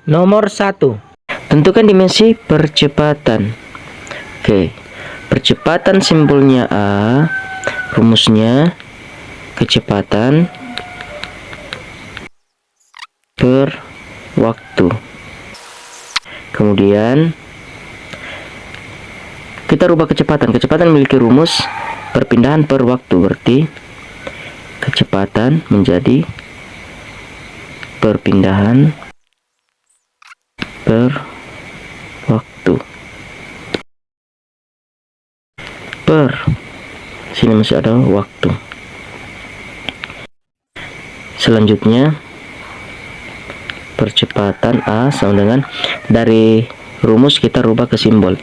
Nomor 1. Tentukan dimensi percepatan. Oke. Percepatan simbolnya A. Rumusnya kecepatan per waktu. Kemudian kita rubah kecepatan. Kecepatan memiliki rumus perpindahan per waktu. Berarti kecepatan menjadi perpindahan per waktu. Per sini masih ada waktu. Selanjutnya percepatan A sama dengan, dari rumus kita rubah ke simbol.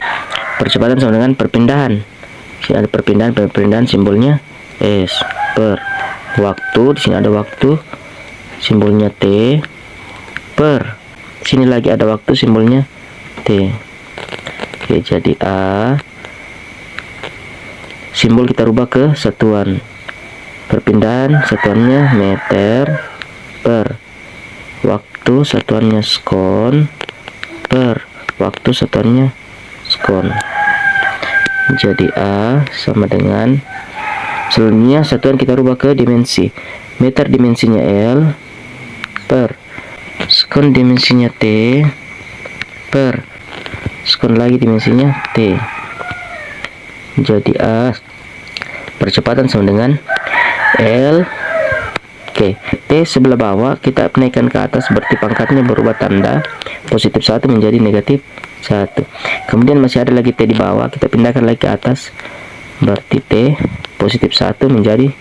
Percepatan sama dengan perpindahan. Sini ada perpindahan simbolnya S. Per waktu, di sini ada waktu simbolnya T. Per sini lagi ada waktu simbolnya T. Oke, jadi A simbol kita rubah ke satuan. Perpindahan satuannya meter, per waktu satuannya sekon, per waktu satuannya sekon. Jadi A sama dengan, selanjutnya satuan kita rubah ke dimensi. Meter dimensinya L, per sekon dimensinya T, per sekon lagi dimensinya T. Jadi A percepatan sama dengan L. Oke, T sebelah bawah kita naikkan ke atas, berarti pangkatnya berubah tanda, positif 1 menjadi negatif 1. Kemudian masih ada lagi T di bawah, kita pindahkan lagi ke atas, berarti T positif 1 menjadi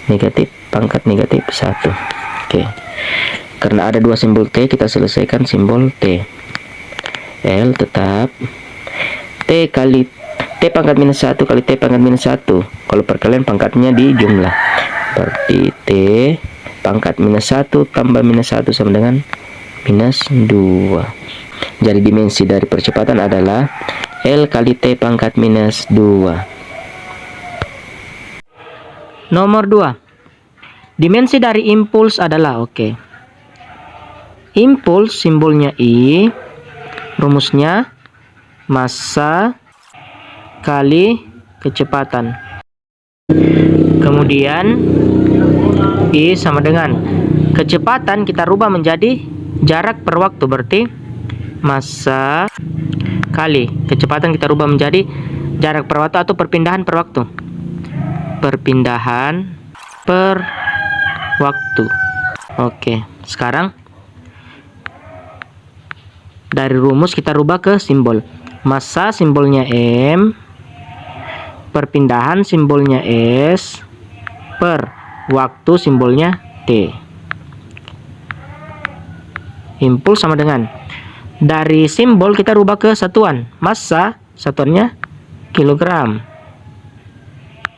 negatif, pangkat negatif 1. Oke, karena ada dua simbol T, kita selesaikan simbol T. L tetap T kali T pangkat minus 1 kali T pangkat minus 1. Kalau perkalian pangkatnya di jumlah, berarti T pangkat minus 1 tambah minus 1 sama dengan minus 2. Jadi dimensi dari percepatan adalah L kali T pangkat minus 2. Nomor 2. Dimensi dari impuls adalah, impuls simbolnya I. Rumusnya massa kali kecepatan. Kemudian I sama dengan kecepatan kita rubah menjadi jarak per waktu, berarti massa kali kecepatan kita rubah menjadi jarak per waktu atau perpindahan per waktu. Perpindahan per waktu. Oke, sekarang dari rumus kita rubah ke simbol. Massa simbolnya M, perpindahan simbolnya S, per waktu simbolnya T. Impuls sama dengan, dari simbol kita rubah ke satuan. Massa satuannya kilogram,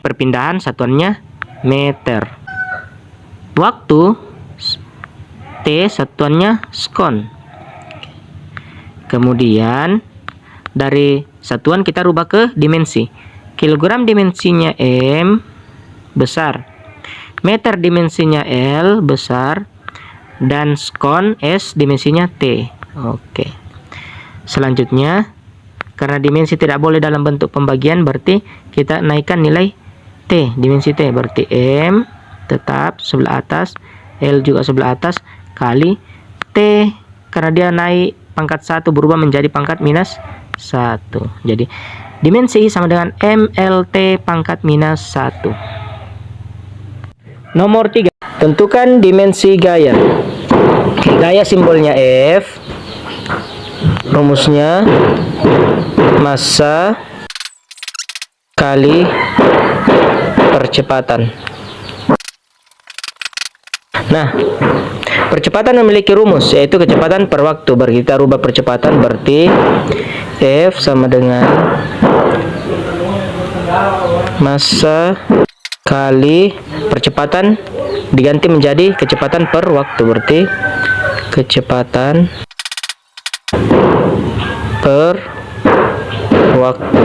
perpindahan satuannya meter, waktu T satuannya sekon. Kemudian dari satuan kita rubah ke dimensi. Kilogram dimensinya M besar, meter dimensinya L besar, dan sekon S dimensinya T. Oke. Selanjutnya, karena dimensi tidak boleh dalam bentuk pembagian, berarti kita naikkan nilai T, dimensi T, berarti M tetap sebelah atas, L juga sebelah atas, kali T, karena dia naik pangkat 1 berubah menjadi pangkat minus 1. Jadi dimensi sama dengan MLT pangkat minus 1. Nomor 3. Tentukan dimensi gaya. Gaya simbolnya F. Rumusnya massa kali percepatan. Nah, percepatan memiliki rumus, yaitu kecepatan per waktu. Berarti kita rubah percepatan, berarti F sama dengan massa kali percepatan diganti menjadi kecepatan per waktu, berarti kecepatan per waktu.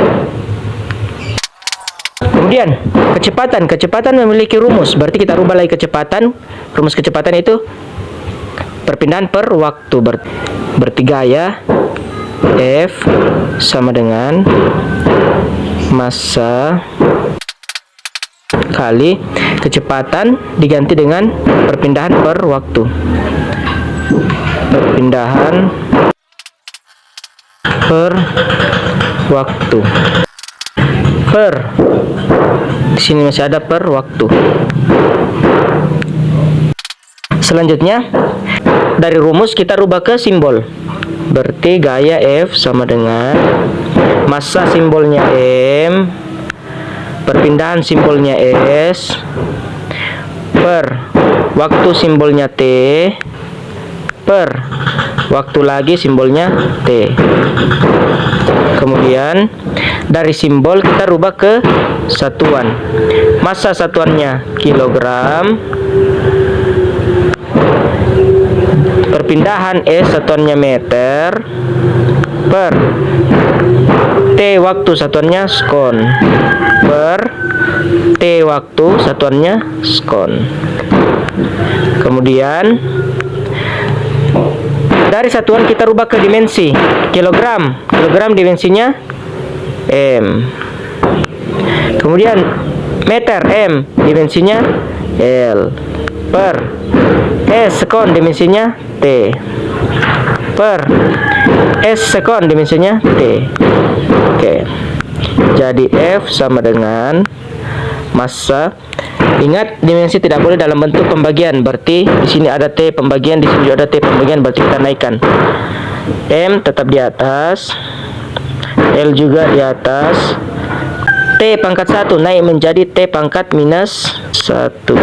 Kemudian kecepatan memiliki rumus, berarti kita rubah lagi kecepatan. Rumus kecepatan itu perpindahan per waktu. Berarti gaya F sama dengan massa kali kecepatan diganti dengan perpindahan per waktu. Perpindahan per waktu. Di sini masih ada per waktu. Selanjutnya dari rumus kita rubah ke simbol. Berarti gaya F sama dengan massa simbolnya M, perpindahan simbolnya S, per waktu simbolnya T, per waktu lagi simbolnya T. Kemudian dari simbol kita rubah ke satuan. Massa satuannya kilogram, perpindahan S satuannya meter, per T waktu satuannya skon, per T waktu satuannya skon. Kemudian dari satuan kita rubah ke dimensi. Kilogram dimensinya M. Kemudian meter M dimensinya L, per S sekon dimensinya T, per S sekon dimensinya T. Oke. Jadi F sama dengan massa. Ingat, dimensi tidak boleh dalam bentuk pembagian. Berarti di sini ada T pembagian, di sini juga ada T pembagian, berarti kita naikkan. M tetap di atas, L juga di atas. T pangkat 1 naik menjadi T pangkat minus 1.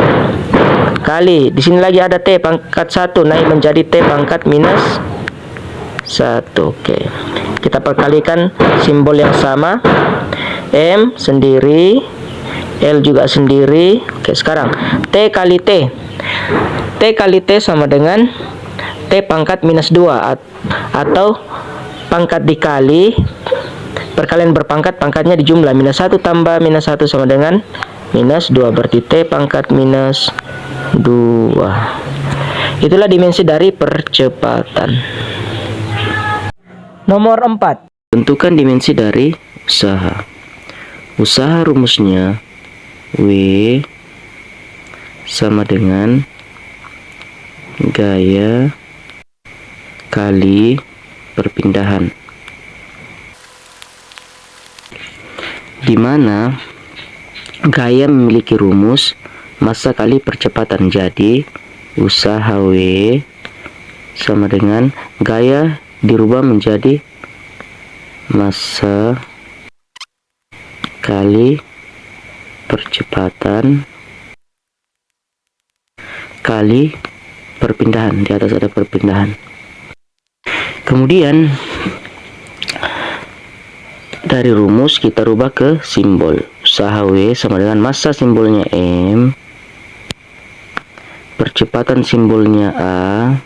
Kali, di sini lagi ada T pangkat 1 naik menjadi T pangkat minus 1. Oke. Kita perkalikan simbol yang sama. M sendiri, L juga sendiri. Oke, sekarang T kali T. T kali T sama dengan T pangkat minus 2 atau pangkat dikali perkalian berpangkat, pangkatnya dijumlah. Minus 1 tambah minus 1 sama dengan minus 2. Berarti T pangkat minus 2. Itulah dimensi dari percepatan. Nomor 4. Tentukan dimensi dari usaha. Usaha rumusnya W sama dengan gaya kali perpindahan, di mana gaya memiliki rumus massa kali percepatan. Jadi usaha W sama dengan gaya dirubah menjadi massa kali percepatan kali perpindahan. Di atas ada perpindahan. Kemudian dari rumus kita rubah ke simbol. Usaha W sama dengan massa simbolnya M, percepatan simbolnya A,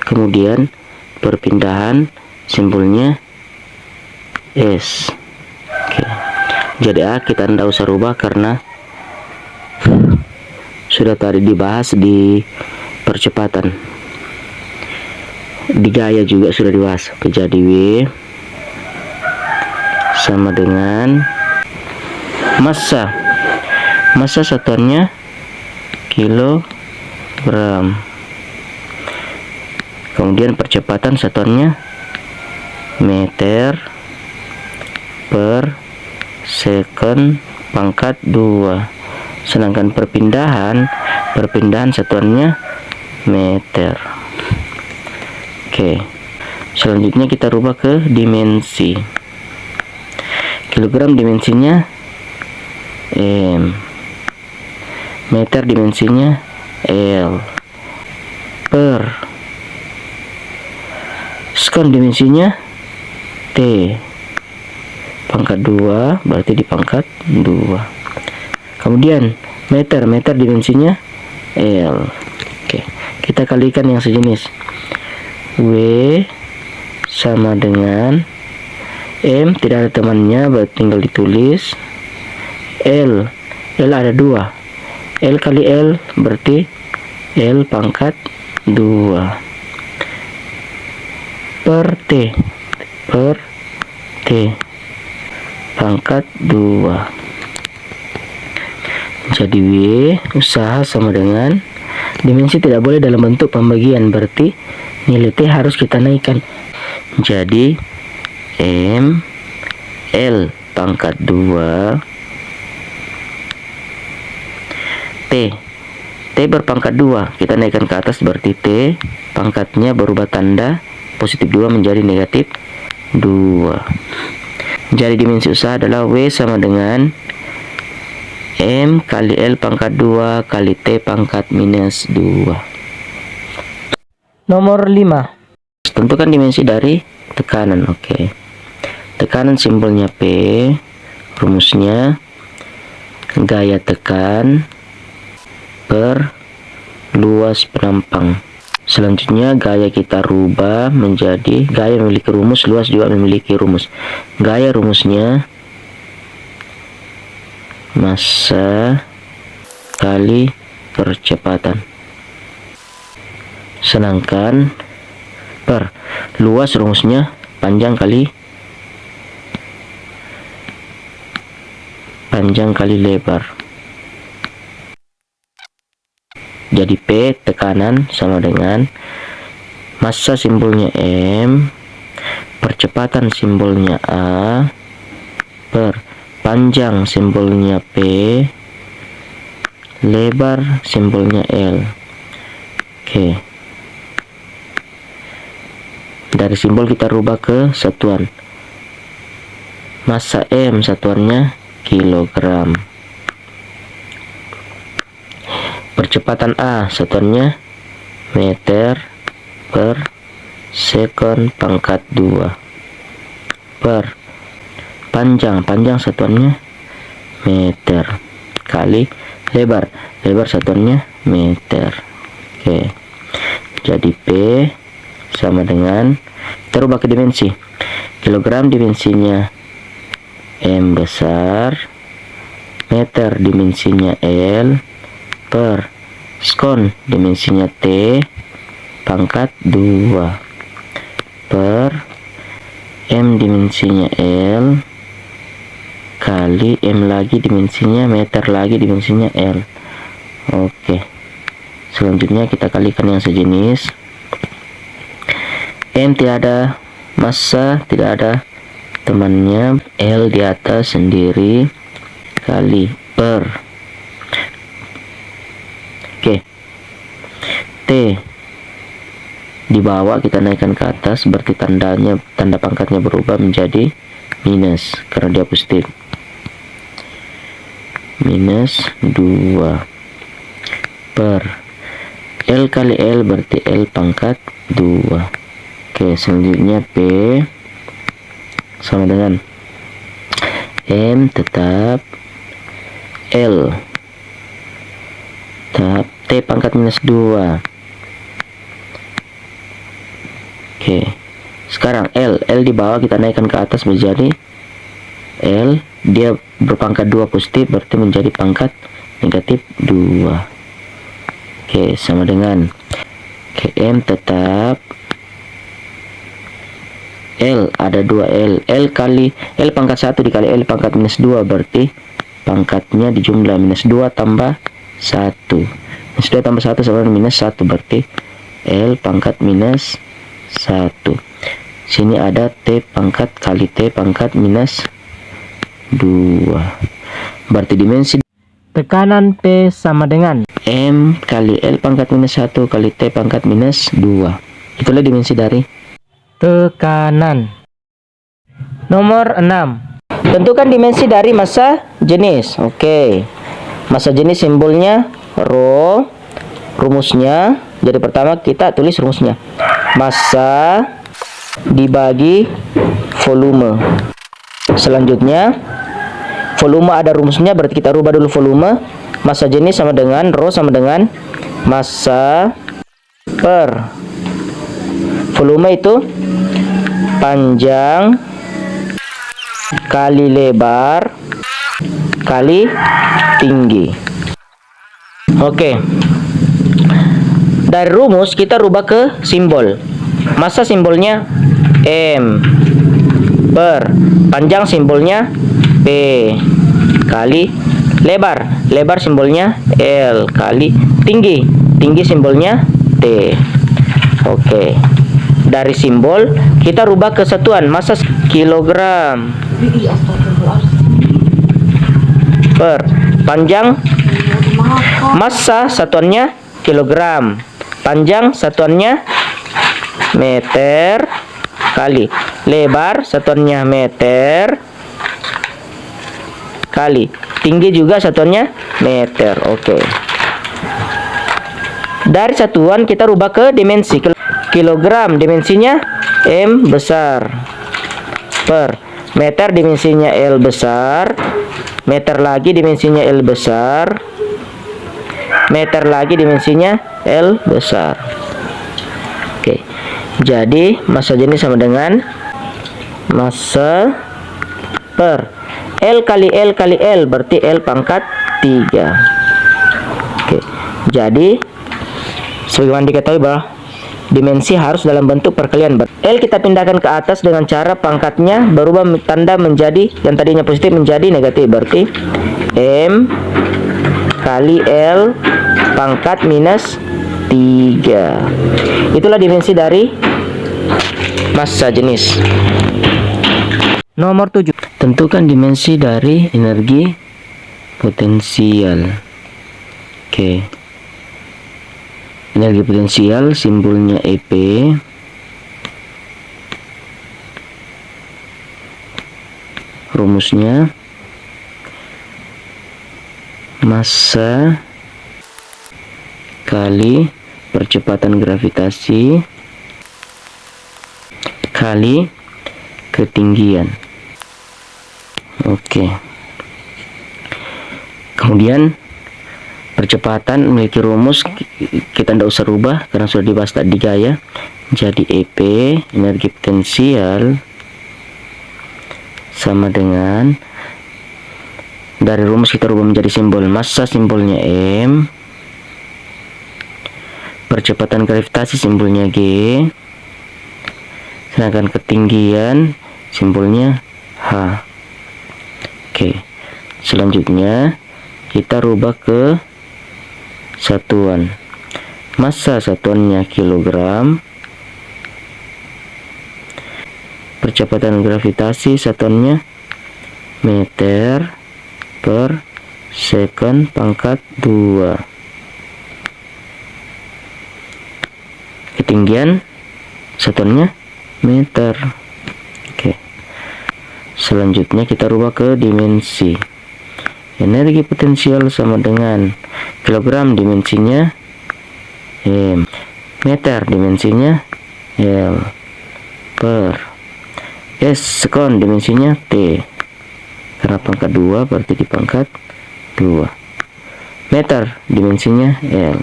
kemudian perpindahan simbolnya S. Oke. Jadi A kita tidak usah rubah karena sudah tadi dibahas di percepatan. Di gaya juga sudah dibahas. Oke, jadi W sama dengan massa. Massa satuannya kilogram. Kemudian percepatan satuannya meter per second pangkat 2. Sedangkan perpindahan satuannya meter. Oke. Selanjutnya kita rubah ke dimensi. Kilogram dimensinya M, meter dimensinya L, per skon dimensinya T pangkat 2, berarti di pangkat 2. Kemudian meter dimensinya L. Oke, kita kalikan yang sejenis. W sama dengan M tidak ada temannya, berarti tinggal ditulis. L ada 2. L kali L berarti L pangkat 2 per T pangkat 2. Jadi W usaha sama dengan dimensi tidak boleh dalam bentuk pembagian, berarti nilai T harus kita naikkan. Jadi M L pangkat 2 T berpangkat 2 kita naikkan ke atas, berarti T pangkatnya berubah tanda positif 2 menjadi negatif 2. Jadi dimensi usaha adalah W sama dengan M kali L pangkat 2 kali T pangkat minus 2. Nomor 5. Tentukan dimensi dari tekanan. Oke. Tekanan simbolnya P, rumusnya gaya tekan per luas penampang. Selanjutnya gaya kita rubah menjadi gaya memiliki rumus, luas juga memiliki rumus. Gaya rumusnya massa kali percepatan, sedangkan per luas rumusnya panjang kali lebar. Jadi P tekanan sama dengan massa simbolnya M, percepatan simbolnya A, per panjang simbolnya P, lebar simbolnya L. Oke. Dari simbol kita rubah ke satuan. Massa M satuannya kilogram. Percepatan A satuannya meter per sekon pangkat 2 per panjang satuannya meter kali lebar satuannya meter. Oke. Jadi P sama dengan kita rubah ke dimensi. Kilogram dimensinya M besar, meter dimensinya L, per skon dimensinya T pangkat 2 per M dimensinya L kali M lagi dimensinya meter lagi dimensinya L. Oke. Selanjutnya kita kalikan yang sejenis. M tidak ada massa, tidak ada temannya, L di atas sendiri kali per. Oke. T di bawah kita naikkan ke atas, berarti tanda pangkatnya berubah menjadi minus karena dia positif. Minus 2 per L kali L, berarti L pangkat 2. Oke, selanjutnya P sama dengan M tetap L tetap T pangkat minus 2. Oke, sekarang L di bawah kita naikkan ke atas menjadi L, dia berpangkat 2 positif, berarti menjadi pangkat negatif 2. Oke, sama dengan M tetap L, ada 2 L kali L pangkat 1 dikali L pangkat minus 2, berarti pangkatnya dijumlah minus 2 tambah 1. Minus 2 tambah 1 sama dengan minus 1, berarti L pangkat minus 1. Sini ada T pangkat kali T pangkat minus 2. Berarti dimensi tekanan P sama dengan M kali L pangkat minus 1 kali T pangkat minus 2. Itulah dimensi dari tekanan. Nomor 6. Tentukan dimensi dari massa jenis. Oke. Massa jenis simbolnya Rho. Rumusnya, jadi pertama kita tulis rumusnya. Massa dibagi volume. Selanjutnya volume ada rumusnya, berarti kita rubah dulu volume. Massa jenis sama dengan Rho sama dengan massa per volume itu panjang kali lebar kali tinggi. Oke. Dari rumus kita rubah ke simbol. Massa simbolnya M per panjang simbolnya P kali lebar simbolnya L kali tinggi simbolnya T. Oke. Dari simbol kita rubah ke satuan massa kilogram per panjang massa satuannya kilogram, panjang satuannya meter kali lebar satuannya meter kali tinggi juga satuannya meter. Oke. Dari satuan kita rubah ke dimensi. Kilogram dimensinya M besar per meter dimensinya L besar, meter lagi dimensinya L besar, meter lagi dimensinya L besar. Oke. Jadi massa jenis sama dengan massa per L kali L kali L berarti L pangkat 3. Oke. Jadi sebagaimana diketahui bahwa dimensi harus dalam bentuk perkalian. L kita pindahkan ke atas dengan cara pangkatnya berubah tanda menjadi yang tadinya positif menjadi negatif. Berarti M kali L pangkat minus 3. Itulah dimensi dari massa jenis. Nomor 7. Tentukan dimensi dari energi potensial. Oke. Energi potensial simbolnya EP rumusnya massa kali percepatan gravitasi kali ketinggian. Oke. Kemudian percepatan memiliki rumus kita tidak usah rubah karena sudah dibahas tadi gaya. Jadi EP energi potensial sama dengan dari rumus kita rubah menjadi simbol massa simbolnya M, percepatan gravitasi simbolnya G, sedangkan ketinggian simbolnya H. Oke. Selanjutnya kita rubah ke satuan. Massa satuannya kilogram, percepatan gravitasi satuannya meter per second pangkat 2. Ketinggian satuannya meter. Oke. Selanjutnya kita rubah ke dimensi. Energi potensial sama dengan kilogram dimensinya M, meter dimensinya L per S sekon dimensinya T. Karena pangkat 2 berarti di pangkat 2. Meter dimensinya L.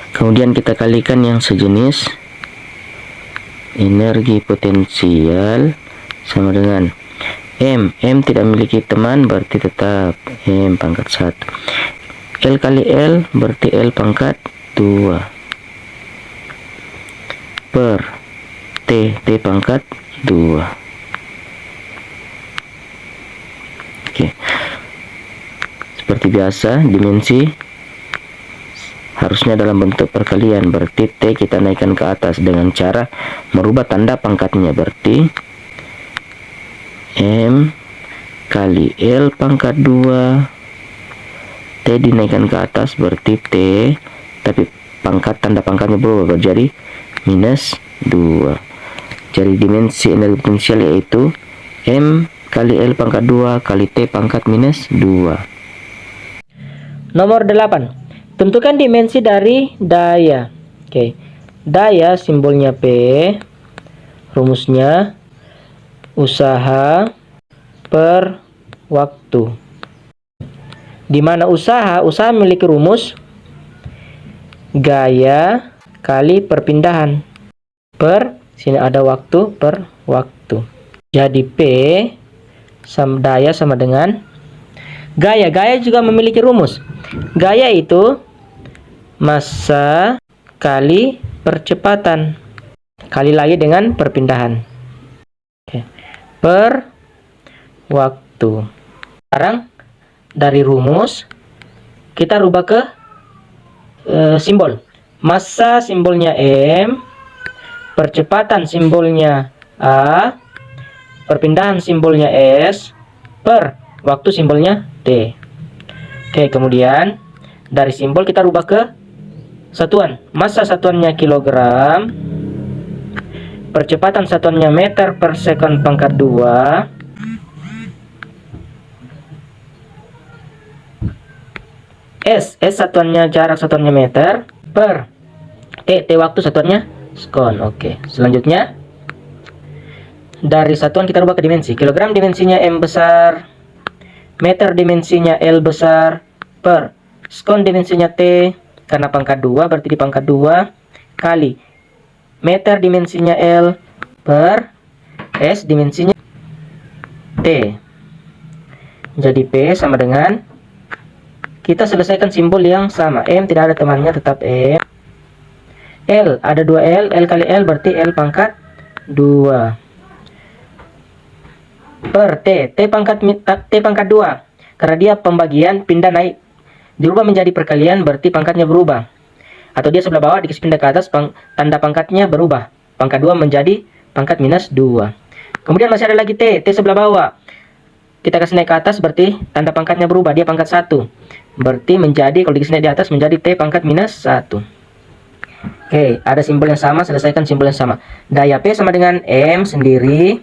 Kemudian kita kalikan yang sejenis. Energi potensial sama dengan M tidak memiliki teman berarti tetap M pangkat 1. L kali L berarti L pangkat 2 per T pangkat 2. Oke. Seperti biasa dimensi harusnya dalam bentuk perkalian, berarti T kita naikkan ke atas dengan cara merubah tanda pangkatnya. Berarti M kali L pangkat 2, T dinaikkan ke atas berarti T, tapi tanda pangkatnya berubah jadi minus 2. Jadi dimensi energi potensial yaitu M kali L pangkat 2 kali T pangkat minus 2. Nomor 8. Tentukan dimensi dari daya. Oke. Daya simbolnya P, rumusnya usaha per waktu. Di mana usaha memiliki rumus gaya kali perpindahan per sini ada waktu per waktu. Jadi P daya sama dengan gaya. Gaya juga memiliki rumus. Gaya itu massa kali percepatan kali lagi dengan perpindahan. Oke. Per waktu. Sekarang dari rumus kita rubah ke simbol. Massa simbolnya M, percepatan simbolnya A, perpindahan simbolnya S, per waktu simbolnya T. Oke, kemudian dari simbol kita rubah ke satuan. Massa satuannya kilogram, percepatan satuannya meter per sekon pangkat 2, S satuannya jarak satuannya meter, per T waktu satuannya sekon. Oke, selanjutnya dari satuan kita rubah ke dimensi. Kilogram dimensinya M besar, meter dimensinya L besar, per sekon dimensinya T, karena pangkat 2 berarti di pangkat 2, kali meter dimensinya L, per S dimensinya T. Jadi P sama dengan, kita selesaikan simbol yang sama. M tidak ada temannya, tetap M. L ada 2 L kali L berarti L pangkat 2, per T pangkat 2, karena dia pembagian pindah naik, dirubah menjadi perkalian berarti pangkatnya berubah, atau dia sebelah bawah dikasih pindah ke atas, tanda pangkatnya berubah, pangkat 2 menjadi pangkat minus 2. Kemudian masih ada lagi T sebelah bawah, kita kasih naik ke atas berarti tanda pangkatnya berubah, dia pangkat 1, berarti menjadi, kalau dikasih naik di atas menjadi T pangkat minus 1. Oke, ada simbol yang sama, selesaikan simbol yang sama. Daya P sama dengan M sendiri,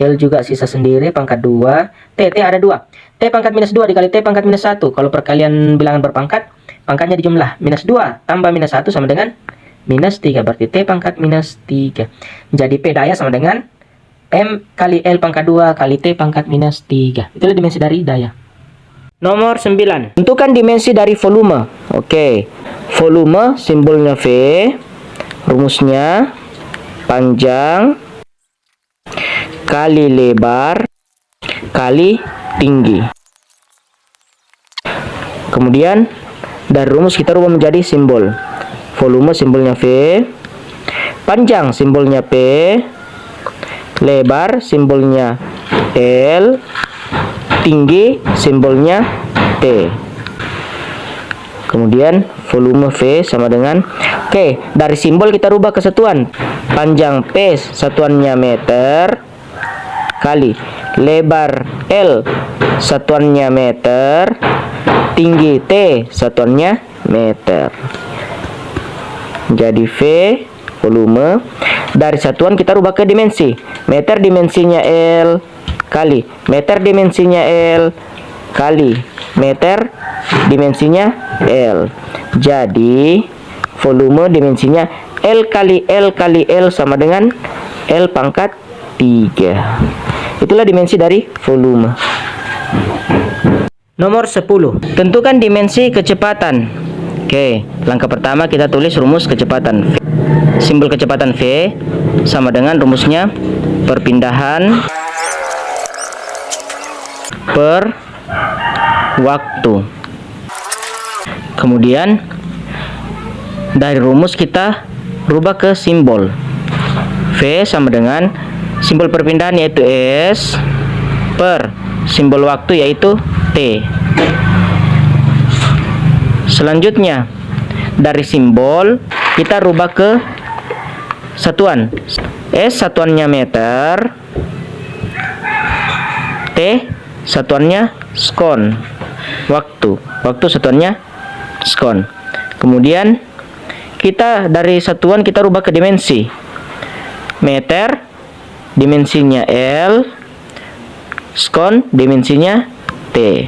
L juga sisa sendiri, pangkat 2, T ada 2. T pangkat minus 2 dikali T pangkat minus 1. Kalau perkalian bilangan berpangkat, pangkatnya dijumlah. Minus 2 tambah minus 1 sama dengan minus 3. Berarti T pangkat minus 3. Jadi P daya sama dengan M kali L pangkat 2 kali T pangkat minus 3. Itulah dimensi dari daya. Nomor 9. Tentukan dimensi dari volume. Oke. Volume simbolnya V. Rumusnya panjang kali lebar kali tinggi. Kemudian dari rumus kita rubah menjadi simbol. Volume simbolnya V, panjang simbolnya P, lebar simbolnya L, tinggi simbolnya T. Kemudian volume V sama dengan, oke, dari simbol kita rubah ke satuan. Panjang P satuannya meter kali lebar L satuannya meter, tinggi T satuannya meter. Jadi V volume, dari satuan kita rubah ke dimensi. Meter dimensinya L kali meter dimensinya L kali meter dimensinya L. Jadi volume dimensinya L kali L kali L sama dengan L pangkat 3. Itulah dimensi dari volume. Nomor 10. Tentukan dimensi kecepatan. Oke, langkah pertama kita tulis rumus kecepatan. Simbol kecepatan V sama dengan rumusnya perpindahan per waktu. Kemudian dari rumus kita rubah ke simbol. V sama dengan simbol perpindahan yaitu S per simbol waktu yaitu T. Selanjutnya dari simbol kita rubah ke satuan. S satuannya meter, T satuannya sekon. Waktu satuannya sekon. Kemudian kita dari satuan kita rubah ke dimensi. Meter dimensinya L, sekon dimensinya T.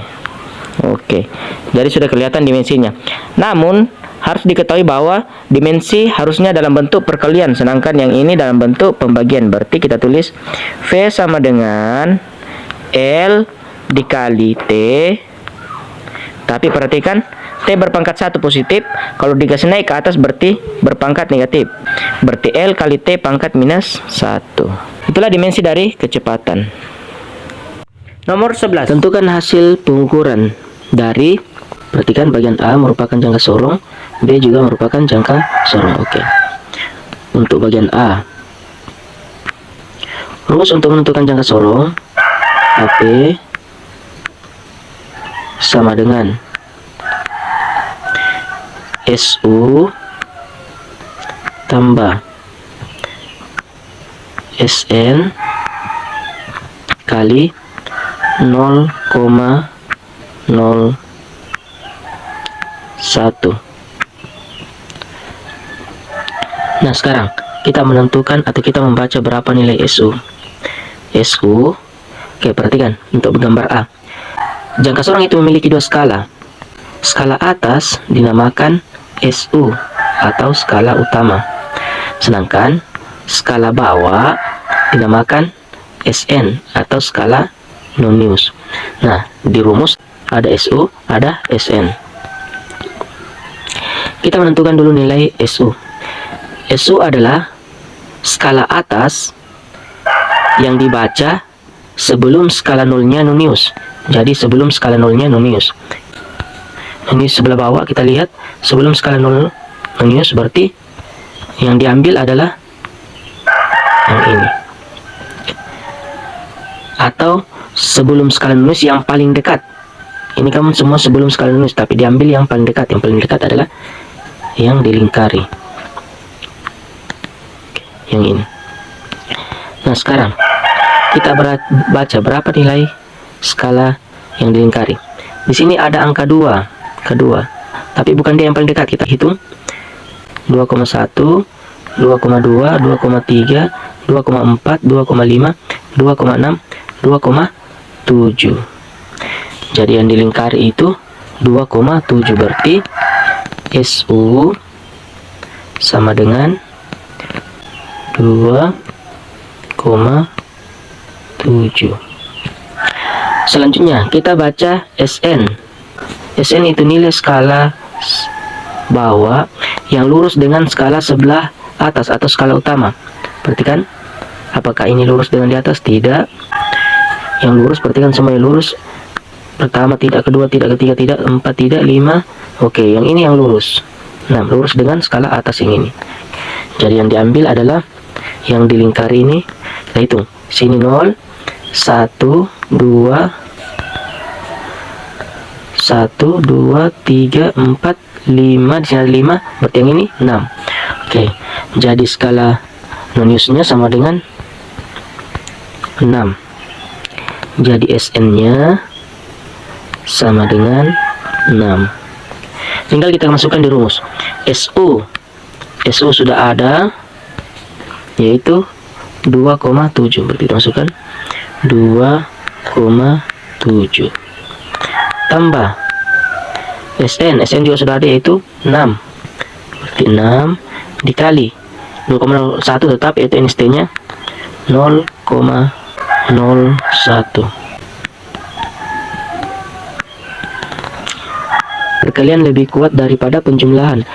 Oke, jadi sudah kelihatan dimensinya. Namun harus diketahui bahwa dimensi harusnya dalam bentuk perkalian, sedangkan yang ini dalam bentuk pembagian. Berarti kita tulis V sama dengan L dikali T. Tapi perhatikan T berpangkat 1 positif, kalau dikasih naik ke atas berarti berpangkat negatif. Berarti L kali T pangkat minus 1. Itulah dimensi dari kecepatan. Nomor 11. Tentukan hasil pengukuran dari P Perhatikan bagian A merupakan jangka sorong, B juga merupakan jangka sorong. Oke. Untuk bagian A, rumus untuk menentukan jangka sorong AP sama dengan SU tambah SN kali 0,01. Nah, sekarang kita menentukan atau kita membaca berapa nilai SU. Oke, perhatikan untuk gambar A. Jangka sorong itu memiliki dua skala. Skala atas dinamakan SU atau skala utama. Sedangkan skala bawah dinamakan SN atau skala nonius. Nah, di rumus ada SU, ada SN. Kita menentukan dulu nilai SU. SU adalah skala atas yang dibaca sebelum skala nolnya nonius. Jadi sebelum skala nolnya nonius. Ini sebelah bawah kita lihat sebelum skala nol nonius, berarti yang diambil adalah yang ini. Atau sebelum skala nonius yang paling dekat. Ini kamu semua sebelum skala nonius, tapi diambil yang paling dekat. Yang paling dekat adalah yang dilingkari. Yang ini. Nah, sekarang kita baca berapa nilai skala yang dilingkari. Di sini ada angka 2, kedua. Tapi bukan dia yang paling dekat. Kita hitung 2,1, 2,2, 2,3, 2,4, 2,5, 2,6, 2,7. Jadi yang dilingkari itu 2,7. Berarti SU sama dengan 2,7. Selanjutnya kita baca SN. SN itu nilai skala bawah yang lurus dengan skala sebelah atas atau skala utama. Perhatikan, apakah ini lurus dengan di atas? Tidak. Yang lurus, perhatikan semuanya lurus. Pertama tidak, kedua tidak, ketiga tidak, empat tidak, lima. Oke, yang ini yang lurus. Nah, lurus dengan skala atas yang ini. Jadi yang diambil adalah yang dilingkari ini. Kita hitung. Sini 0, 1, 2, 1, 2, 3, 4, 5. Di sini ada 5, berarti yang ini 6. Oke, jadi skala noniusnya sama dengan 6. Jadi SN-nya sama dengan 6. Tinggal kita masukkan di rumus. SU sudah ada, yaitu 2,7. Berarti kita masukkan 2,7 tambah SN juga sudah ada, yaitu 6. Berarti 6 dikali 0,01 tetap, yaitu NST-nya 0,01. Perkalian lebih kuat daripada penjumlahan,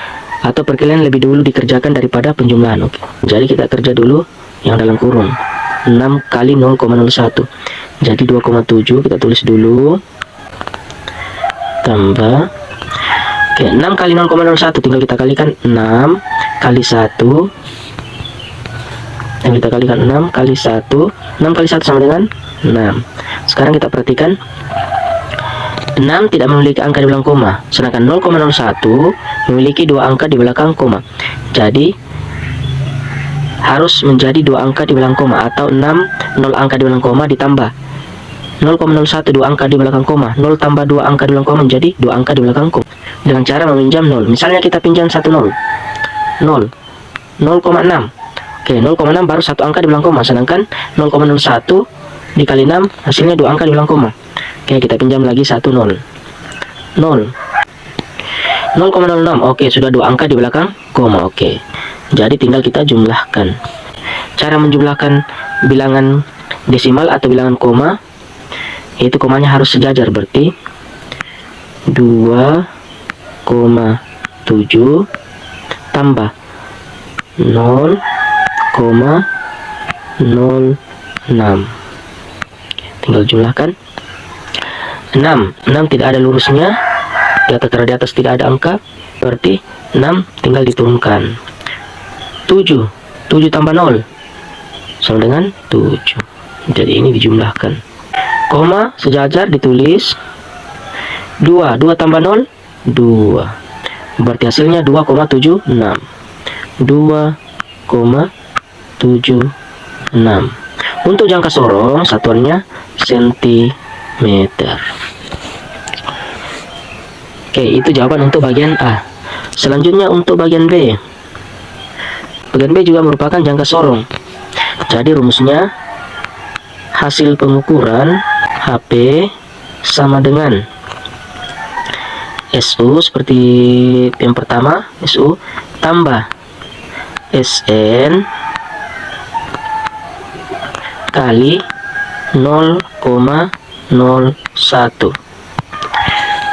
atau perkalian lebih dulu dikerjakan daripada penjumlahan. Oke, jadi kita kerja dulu yang dalam kurung. 6 kali 0,01. Jadi 2,7 kita tulis dulu. Tambah. Oke, 6 kali 0,01 tinggal kita kalikan 6 kali 1. Dan kita kalikan 6 kali 1. 6 kali 1 sama dengan 6. Sekarang kita perhatikan 6 tidak memiliki angka di belakang koma, sedangkan 0,01 memiliki dua angka di belakang koma. Jadi harus menjadi dua angka di belakang koma, atau 0 angka di belakang koma ditambah 0,01 dua angka di belakang koma, 0 tambah 2 angka di belakang koma menjadi 2 angka di belakang koma, dengan cara meminjam 0. Misalnya kita pinjam 1 0, 0,6. Oke, 0,6 baru 1 angka di belakang koma, sedangkan 0,01 dikali 6 hasilnya 2 angka di belakang koma. Oke, kita pinjam lagi 1 0, 0,06. Oke, sudah 2 angka di belakang koma. Oke, jadi tinggal kita jumlahkan. Cara menjumlahkan bilangan desimal atau bilangan koma, yaitu komanya harus sejajar. Berarti 2,7 tambah 0,06. Tinggal jumlahkan. 6 tidak ada lurusnya, karena di atas tidak ada angka, berarti 6 tinggal diturunkan. 7 tambah 0 sama dengan 7. Jadi ini dijumlahkan. Koma sejajar ditulis. 2 tambah 0 2. Berarti hasilnya 2,76. 2,76. Untuk jangka sorong satuannya sentimeter. Oke, itu jawaban untuk bagian A. Selanjutnya untuk bagian B. Bagian B juga merupakan jangka sorong. Jadi rumusnya hasil pengukuran HP sama dengan SU seperti yang pertama, SU tambah SN kali 0,01.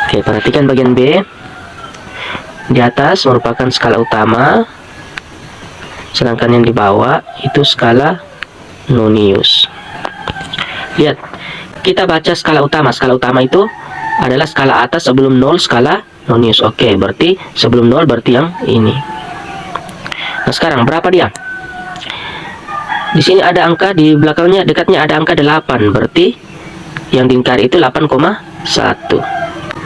Oke, perhatikan bagian B. Di atas merupakan skala utama, sedangkan yang di bawah itu skala nonius. Lihat, kita baca skala utama. Skala utama itu adalah skala atas sebelum 0, skala nonius. Oke, berarti sebelum 0 berarti yang ini. Nah, sekarang berapa dia? Di sini ada angka, di belakangnya dekatnya ada angka 8. Berarti yang diingkari itu 8,1.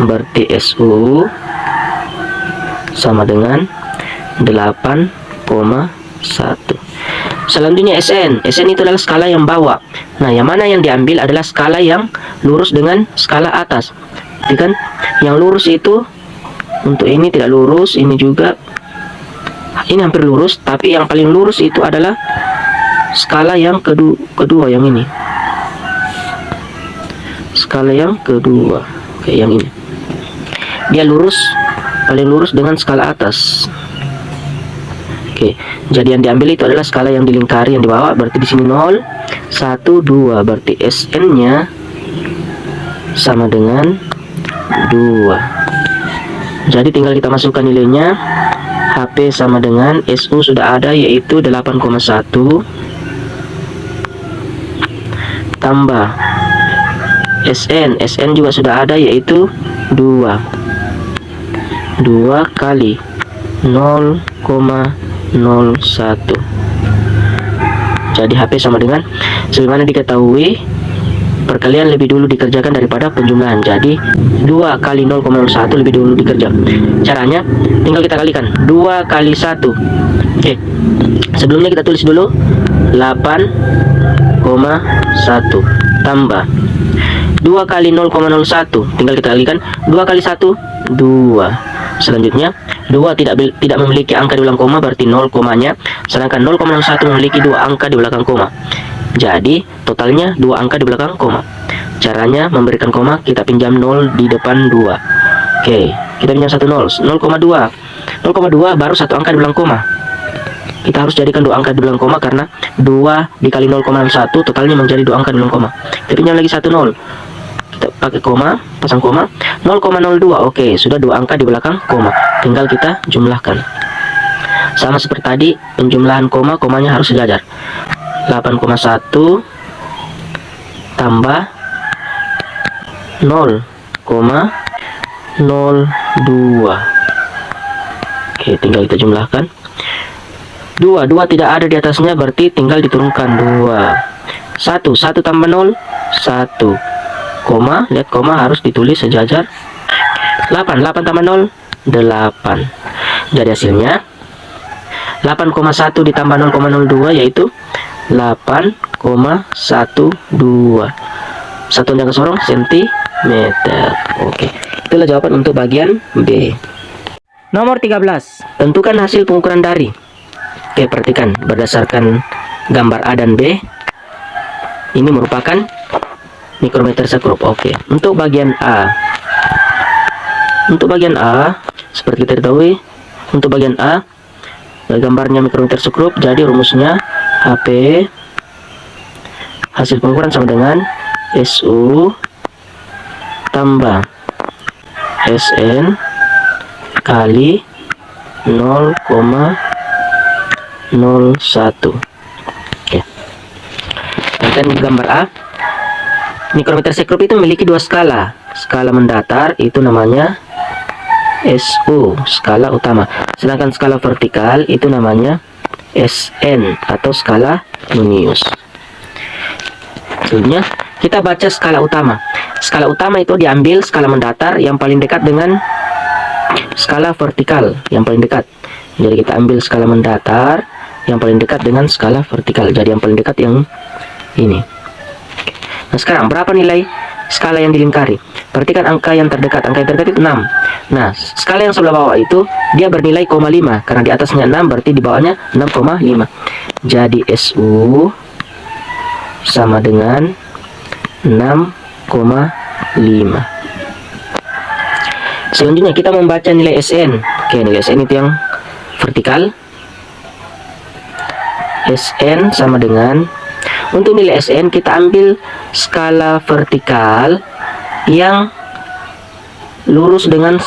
Berarti SU sama dengan 8,1. Selanjutnya SN. SN itu adalah skala yang bawah. Nah, yang mana yang diambil adalah skala yang lurus dengan skala atas. Jadi kan yang lurus itu untuk ini tidak lurus, ini juga. Ini hampir lurus, tapi yang paling lurus itu adalah skala yang kedua yang ini. Skala yang kedua. Oke, yang ini. Dia lurus, paling lurus dengan skala atas. Oke, jadi yang diambil itu adalah skala yang dilingkari yang di bawah. Berarti di sini 0, 1, 2. Berarti SN-nya sama dengan 2. Jadi tinggal kita masukkan nilainya. HP sama dengan SU sudah ada, yaitu 8,1 tambah SN juga sudah ada, yaitu 2 kali 0,01. Jadi HP sama dengan, sebagaimana diketahui, perkalian lebih dulu dikerjakan daripada penjumlahan. Jadi 2 kali 0,01 lebih dulu dikerja. Caranya tinggal kita kalikan 2 kali 1. Oke, sebelumnya kita tulis dulu 8,1 tambah 2 kali 0,01. Tinggal kita kalikan 2 kali 1 2. Selanjutnya 2 tidak memiliki angka di belakang koma, berarti 0 komanya, sedangkan 0,01 memiliki 2 angka di belakang koma. Jadi totalnya 2 angka di belakang koma. Caranya memberikan koma, kita pinjam 0 di depan 2. Oke, kita pinjam 1 0. 0,2 baru 1 angka di belakang koma. Kita harus jadikan 2 angka di belakang koma, karena 2 dikali 0,1 totalnya menjadi 2 angka di belakang koma. Kita pinjam lagi 1 0. Kita pakai koma, pasang koma. 0,02. Oke, sudah 2 angka di belakang koma. Tinggal kita jumlahkan. Sama seperti tadi, penjumlahan komanya harus sejajar. 8,1 tambah 0,02. Oke, tinggal kita jumlahkan. 2 tidak ada di atasnya, berarti tinggal diturunkan 2. 1 tambah 0 1. Koma, lihat koma harus ditulis sejajar. 8 tambah 0 8. Jadi hasilnya 8,1 ditambah 0,02 yaitu 8,12. Satuan jangka sorong sentimeter. Oke, itulah jawaban untuk bagian B. Nomor 13. Tentukan hasil pengukuran dari. Oke, perhatikan berdasarkan gambar A dan B. Ini merupakan mikrometer sekrup. Oke, untuk bagian A. Untuk bagian A, seperti kita ketahui, untuk bagian A, gambarnya mikrometer sekrup. Jadi rumusnya HP hasil pengukuran sama dengan SU tambah SN kali 0,01. Oke, dan gambar A, mikrometer sekrup itu memiliki 2 skala. Skala mendatar itu namanya SU, skala utama. Sedangkan skala vertikal itu namanya SN atau skala Nonius. Selanjutnya kita baca skala utama. Skala utama itu diambil skala mendatar yang paling dekat dengan skala vertikal yang paling dekat. Jadi kita ambil skala mendatar yang paling dekat dengan skala vertikal. Jadi yang paling dekat yang ini. Nah, sekarang berapa nilai skala yang dilingkari? Perhatikan angka yang terdekat. Angka yang terdekat itu 6. Nah, skala yang sebelah bawah itu dia bernilai 0,5 karena di atasnya 6 berarti di bawahnya 6,5. Jadi SU sama dengan 6,5. Selanjutnya kita membaca nilai SN. Oke, nilai SN itu yang vertikal. SN sama dengan, untuk nilai SN kita ambil skala vertikal yang lurus dengan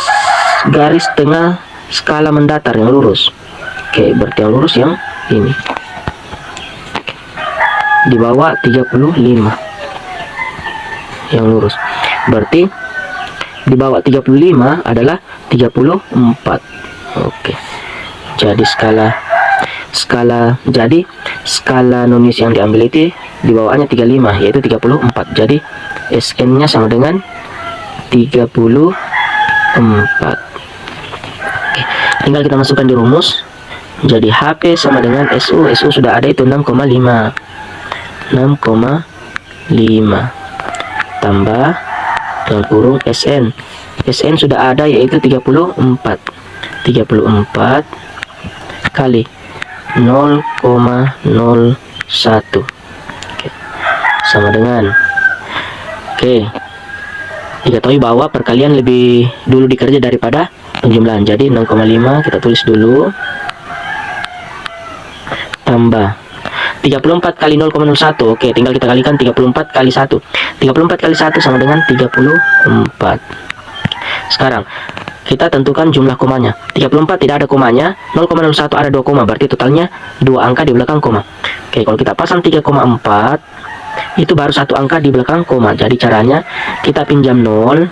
garis tengah skala mendatar yang lurus. Oke, berarti yang lurus yang ini. Di bawah 35 yang lurus. Berarti di bawah 35 adalah 34. Oke. Jadi skala Nonius yang diambil itu di bawahnya 35 yaitu 34. Jadi SN-nya sama dengan 34. Oke. Tinggal kita masukkan di rumus. Jadi HP sama dengan SU. SU sudah ada itu 6,5 tambah dalam kurung SN. SN sudah ada yaitu 34 kali 0,01. Oke. Sama dengan, oke, diketahui bahwa perkalian lebih dulu dikerja daripada penjumlahan. Jadi 0,5 kita tulis dulu tambah 34 kali 0,01. Oke, tinggal kita kalikan 34 kali 1. 34 kali 1 sama dengan 34. Sekarang kita tentukan jumlah komanya. 34 tidak ada komanya, 0,01 ada 2 koma, berarti totalnya 2 angka di belakang koma. Oke, kalau kita pasang 3,4 itu baru 1 angka di belakang koma. Jadi caranya kita pinjam 0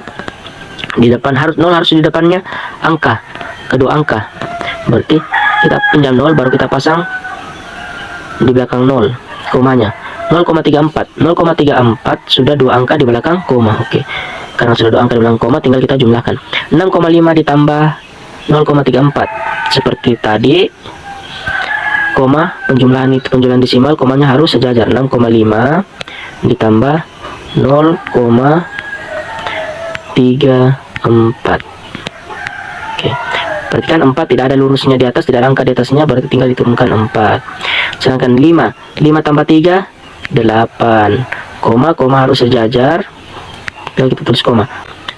di depan, harus 0 harus di depannya angka, kedua angka. Berarti kita pinjam 0 baru kita pasang di belakang 0 komanya. 0,34 sudah 2 angka di belakang koma. Oke, karena sudah 2 angka di belakang koma, tinggal kita jumlahkan. 6,5 ditambah 0,34 seperti tadi, koma penjumlahan itu penjumlahan desimal, komanya harus sejajar. 6,5 ditambah 0,34. Oke, perhatikan 4 tidak ada lurusnya di atas, tidak ada angka di atasnya, berarti tinggal diturunkan 4. Sedangkan 5 tambah 3 8, koma harus sejajar, tinggal kita tulis koma.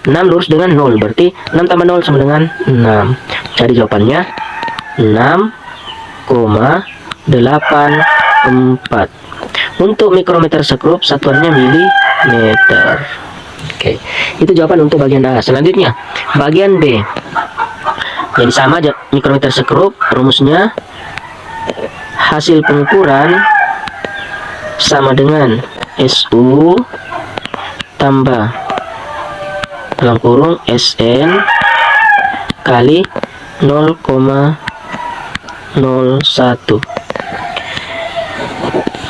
6 lurus dengan 0, berarti 6 tambah 0 sama dengan 6. Jadi jawabannya 6,84. Untuk mikrometer sekrup satuannya milimeter. Oke, itu jawaban untuk bagian A. Selanjutnya bagian B. Jadi sama aja, mikrometer sekrup, rumusnya hasil pengukuran sama dengan SU tambah dalam kurung SN kali 0,01.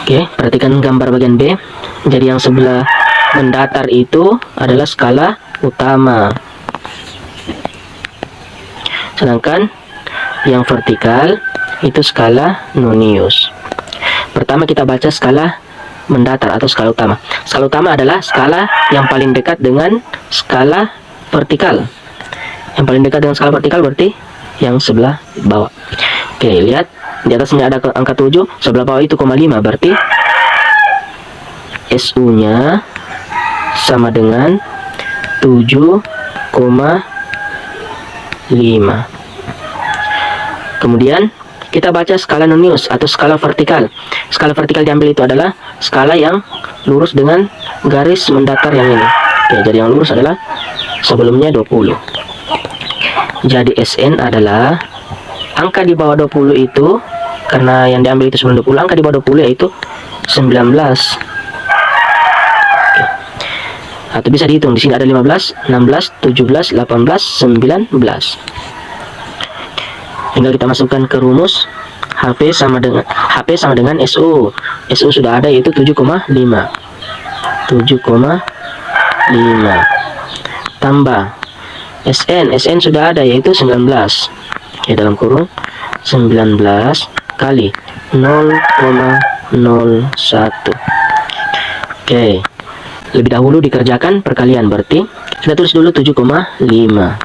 Oke, perhatikan gambar bagian B. Jadi yang sebelah mendatar itu adalah skala utama, sedangkan yang vertikal itu skala Nonius. Pertama kita baca skala mendatar atau skala utama. Skala utama adalah skala yang paling dekat dengan skala vertikal. Yang paling dekat dengan skala vertikal berarti yang sebelah bawah. Oke, lihat di atasnya ada angka 7, sebelah bawah itu 0,5, berarti SU-nya sama dengan 7,5. Kemudian kita baca skala Nonius atau skala vertikal. Skala vertikal diambil itu adalah skala yang lurus dengan garis mendatar yang ini. Oke, jadi yang lurus adalah sebelumnya 20. Jadi SN adalah angka di bawah 20 itu, karena yang diambil itu sebelum 20, angka di bawah 20 yaitu 19. Oke. Atau bisa dihitung, di sini ada 15, 16, 17, 18, 19. Tinggal kita masukkan ke rumus. HP sama dengan SO. SO sudah ada, yaitu 7,5. 7,5 tambah SN sudah ada, yaitu 19. Oke, dalam kurung 19 kali 0,01. Oke, lebih dahulu dikerjakan perkalian, berarti kita tulis dulu 7,5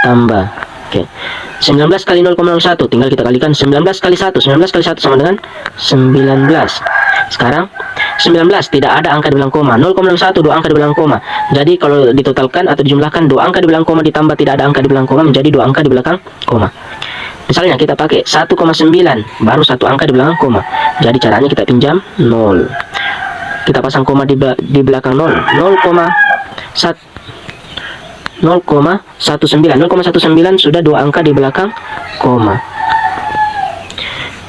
tambah, oke, 19 kali 0,01, tinggal kita kalikan 19 kali 1. 19 kali 1 sama dengan 19. Sekarang 19 tidak ada angka di belakang koma, 0,01 dua angka di belakang koma. Jadi kalau ditotalkan atau dijumlahkan, dua angka di belakang koma ditambah tidak ada angka di belakang koma menjadi dua angka di belakang koma. Misalnya kita pakai 1,9 baru satu angka di belakang koma. Jadi caranya kita pinjam 0. Kita pasang koma di belakang 0. 0,19 sudah dua angka di belakang koma.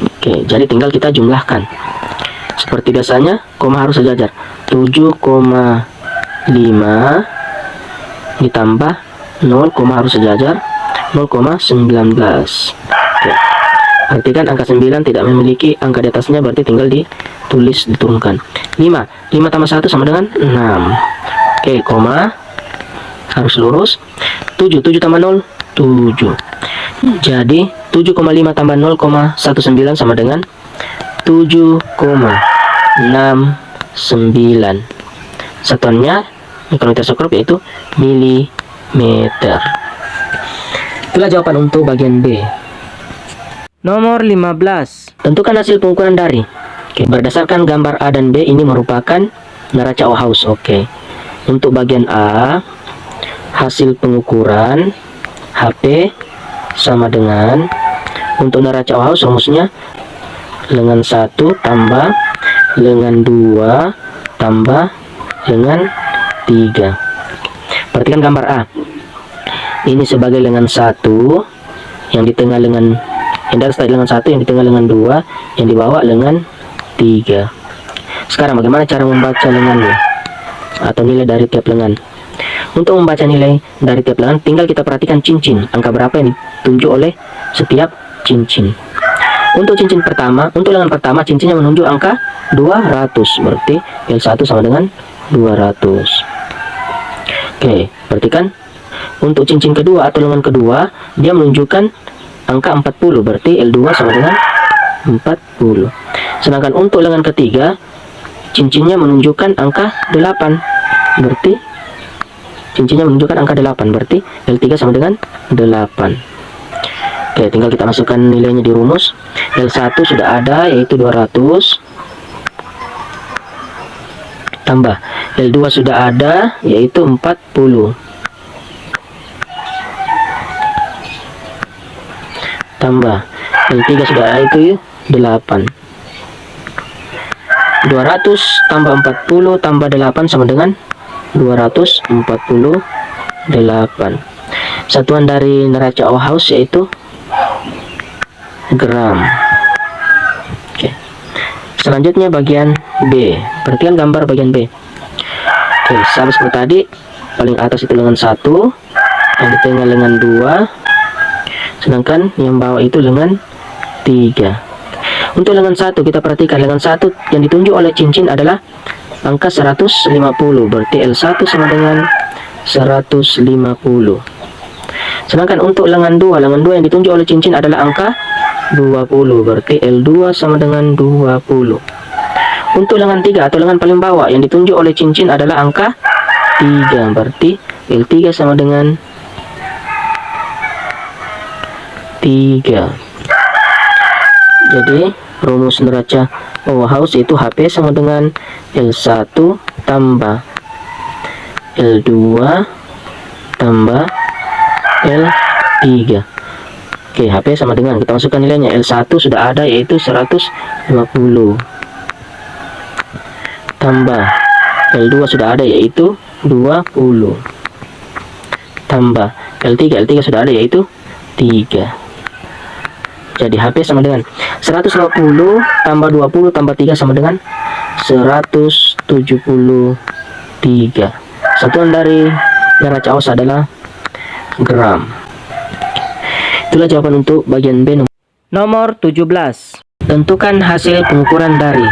Oke, jadi tinggal kita jumlahkan. Seperti biasanya, koma harus sejajar. 7,5 ditambah 0, koma harus sejajar 0,19. Oke. Perhatikan angka 9 tidak memiliki angka di atasnya, berarti tinggal ditulis, diturunkan. 5 tambah 1 sama dengan 6. Oke, koma harus lurus. 7 tambah 0, 7. Jadi 7,5 tambah 0,19 sama dengan 7,69. Satuannya mikrometer sekrup, yaitu milimeter. Itulah jawaban untuk bagian B. Nomor 15. Tentukan hasil pengukuran dari. Oke, berdasarkan gambar A dan B, ini merupakan neraca Auhaus. Oke. Untuk bagian A, hasil pengukuran HP sama dengan, untuk neraca Auhaus rumusnya lengan 1 tambah lengan 2 tambah lengan 3. Perhatikan gambar A. Ini sebagai lengan 1, yang di tengah lengan, yang di atas tadi lengan 1, yang di tengah lengan 2, yang di bawah lengan 3. Sekarang bagaimana cara membaca lengannya atau nilai dari tiap lengan? Untuk membaca nilai dari tiap lengan, tinggal kita perhatikan cincin, angka berapa yang ditunjuk oleh setiap cincin. Untuk cincin pertama, untuk lengan pertama, cincinnya menunjuk angka 200, berarti L1 sama dengan 200. Oke, perhatikan. Untuk cincin kedua atau lengan kedua, dia menunjukkan angka 40, berarti L2 sama dengan 40. Sedangkan untuk lengan ketiga, cincinnya menunjukkan angka 8, berarti cincinnya menunjukkan angka 8, berarti L3 sama dengan 8. Oke, tinggal kita masukkan nilainya di rumus. L1 sudah ada, yaitu 200. Tambah L2 sudah ada, yaitu 40. Tambah L3 sudah ada, itu 8. 200 tambah 40 tambah 8 sama dengan 248. Satuan dari neraca Auhaus yaitu gram. Oke. Selanjutnya bagian B. Perhatikan gambar bagian B. Oke, sama seperti tadi, paling atas itu lengan 1, yang di tengah lengan 2, sedangkan yang bawah itu lengan 3. Untuk lengan 1 kita perhatikan, lengan 1 yang ditunjuk oleh cincin adalah angka 150, berarti L1 sama dengan 150. Sedangkan untuk lengan 2 yang ditunjuk oleh cincin adalah angka 20, berarti L2 sama dengan 20. Untuk lengan 3 atau lengan paling bawah yang ditunjuk oleh cincin adalah angka 3, berarti L3 sama dengan 3. Jadi rumus neraca Auhaus itu HP sama dengan L1 tambah L2 tambah L3. Oke, HP sama dengan, kita masukkan nilainya. L1 sudah ada, yaitu 150. Tambah L2 sudah ada, yaitu 20. Tambah L3 sudah ada, yaitu 3. Jadi HP sama dengan 150 tambah 20 tambah 3 sama dengan 175. 3. Satuan dari peracaos adalah gram. Itulah jawaban untuk bagian B. Nomor 17. Tentukan hasil pengukuran dari.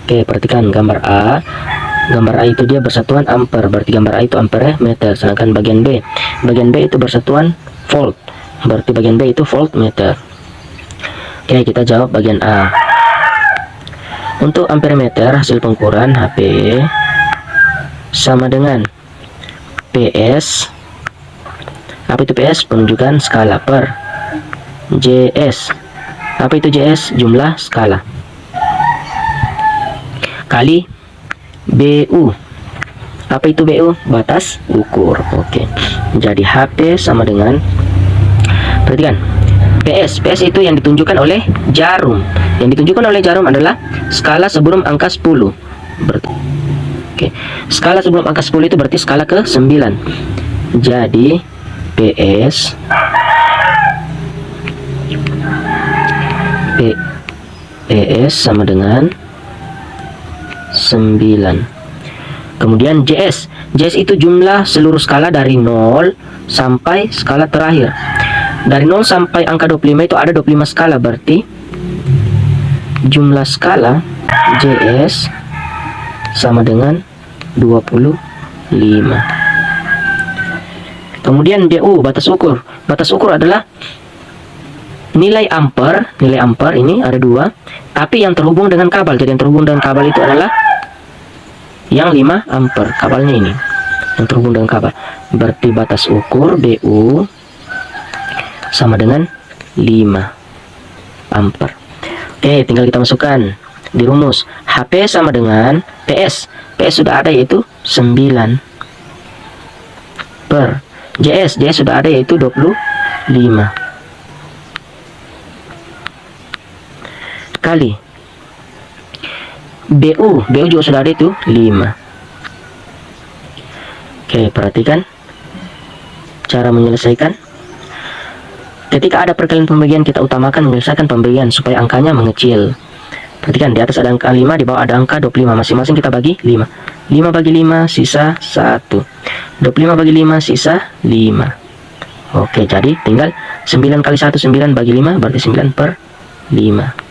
Oke, perhatikan gambar A. Gambar A itu dia bersatuan ampere, berarti gambar A itu ampere meter. Sedangkan bagian B itu bersatuan volt, berarti bagian B itu voltmeter. Oke, kita jawab bagian A. Untuk ampere meter, hasil pengukuran HP sama dengan PS. Apa itu PS? Penunjukan skala per JS. Apa itu JS? Jumlah skala. Kali BU. Apa itu BU? Batas ukur. Oke. Jadi HP sama dengan, perhatikan, PS itu yang ditunjukkan oleh jarum. Yang ditunjukkan oleh jarum adalah skala sebelum angka 10. Oke. Skala sebelum angka 10 itu berarti skala ke 9. Jadi PS sama dengan 9. Kemudian JS itu jumlah seluruh skala dari 0 sampai skala terakhir. Dari 0 sampai angka 25 itu ada 25 skala, berarti jumlah skala JS sama dengan 25. Kemudian DU, batas ukur. Batas ukur adalah nilai ampere. Nilai ampere ini ada 2, tapi yang terhubung dengan kabel. Jadi yang terhubung dengan kabel itu adalah yang 5 ampere, kabelnya ini yang terhubung dengan kabel. Berarti batas ukur BU sama dengan 5 ampere. Oke, tinggal kita masukkan di rumus. HP sama dengan PS. PS sudah ada, yaitu 9 per JS sudah ada, yaitu 25 kali BU juga sudah ada, itu 5. Oke, perhatikan cara menyelesaikan. Ketika ada perkalian pembagian, kita utamakan menyelesaikan pembagian supaya angkanya mengecil. Perhatikan, di atas ada angka 5, di bawah ada angka 25. Masing-masing kita bagi 5. 5 bagi 5 sisa 1. 25 bagi 5 sisa 5. Oke, jadi tinggal 9 kali 1, 9 bagi 5, berarti 9 per 5.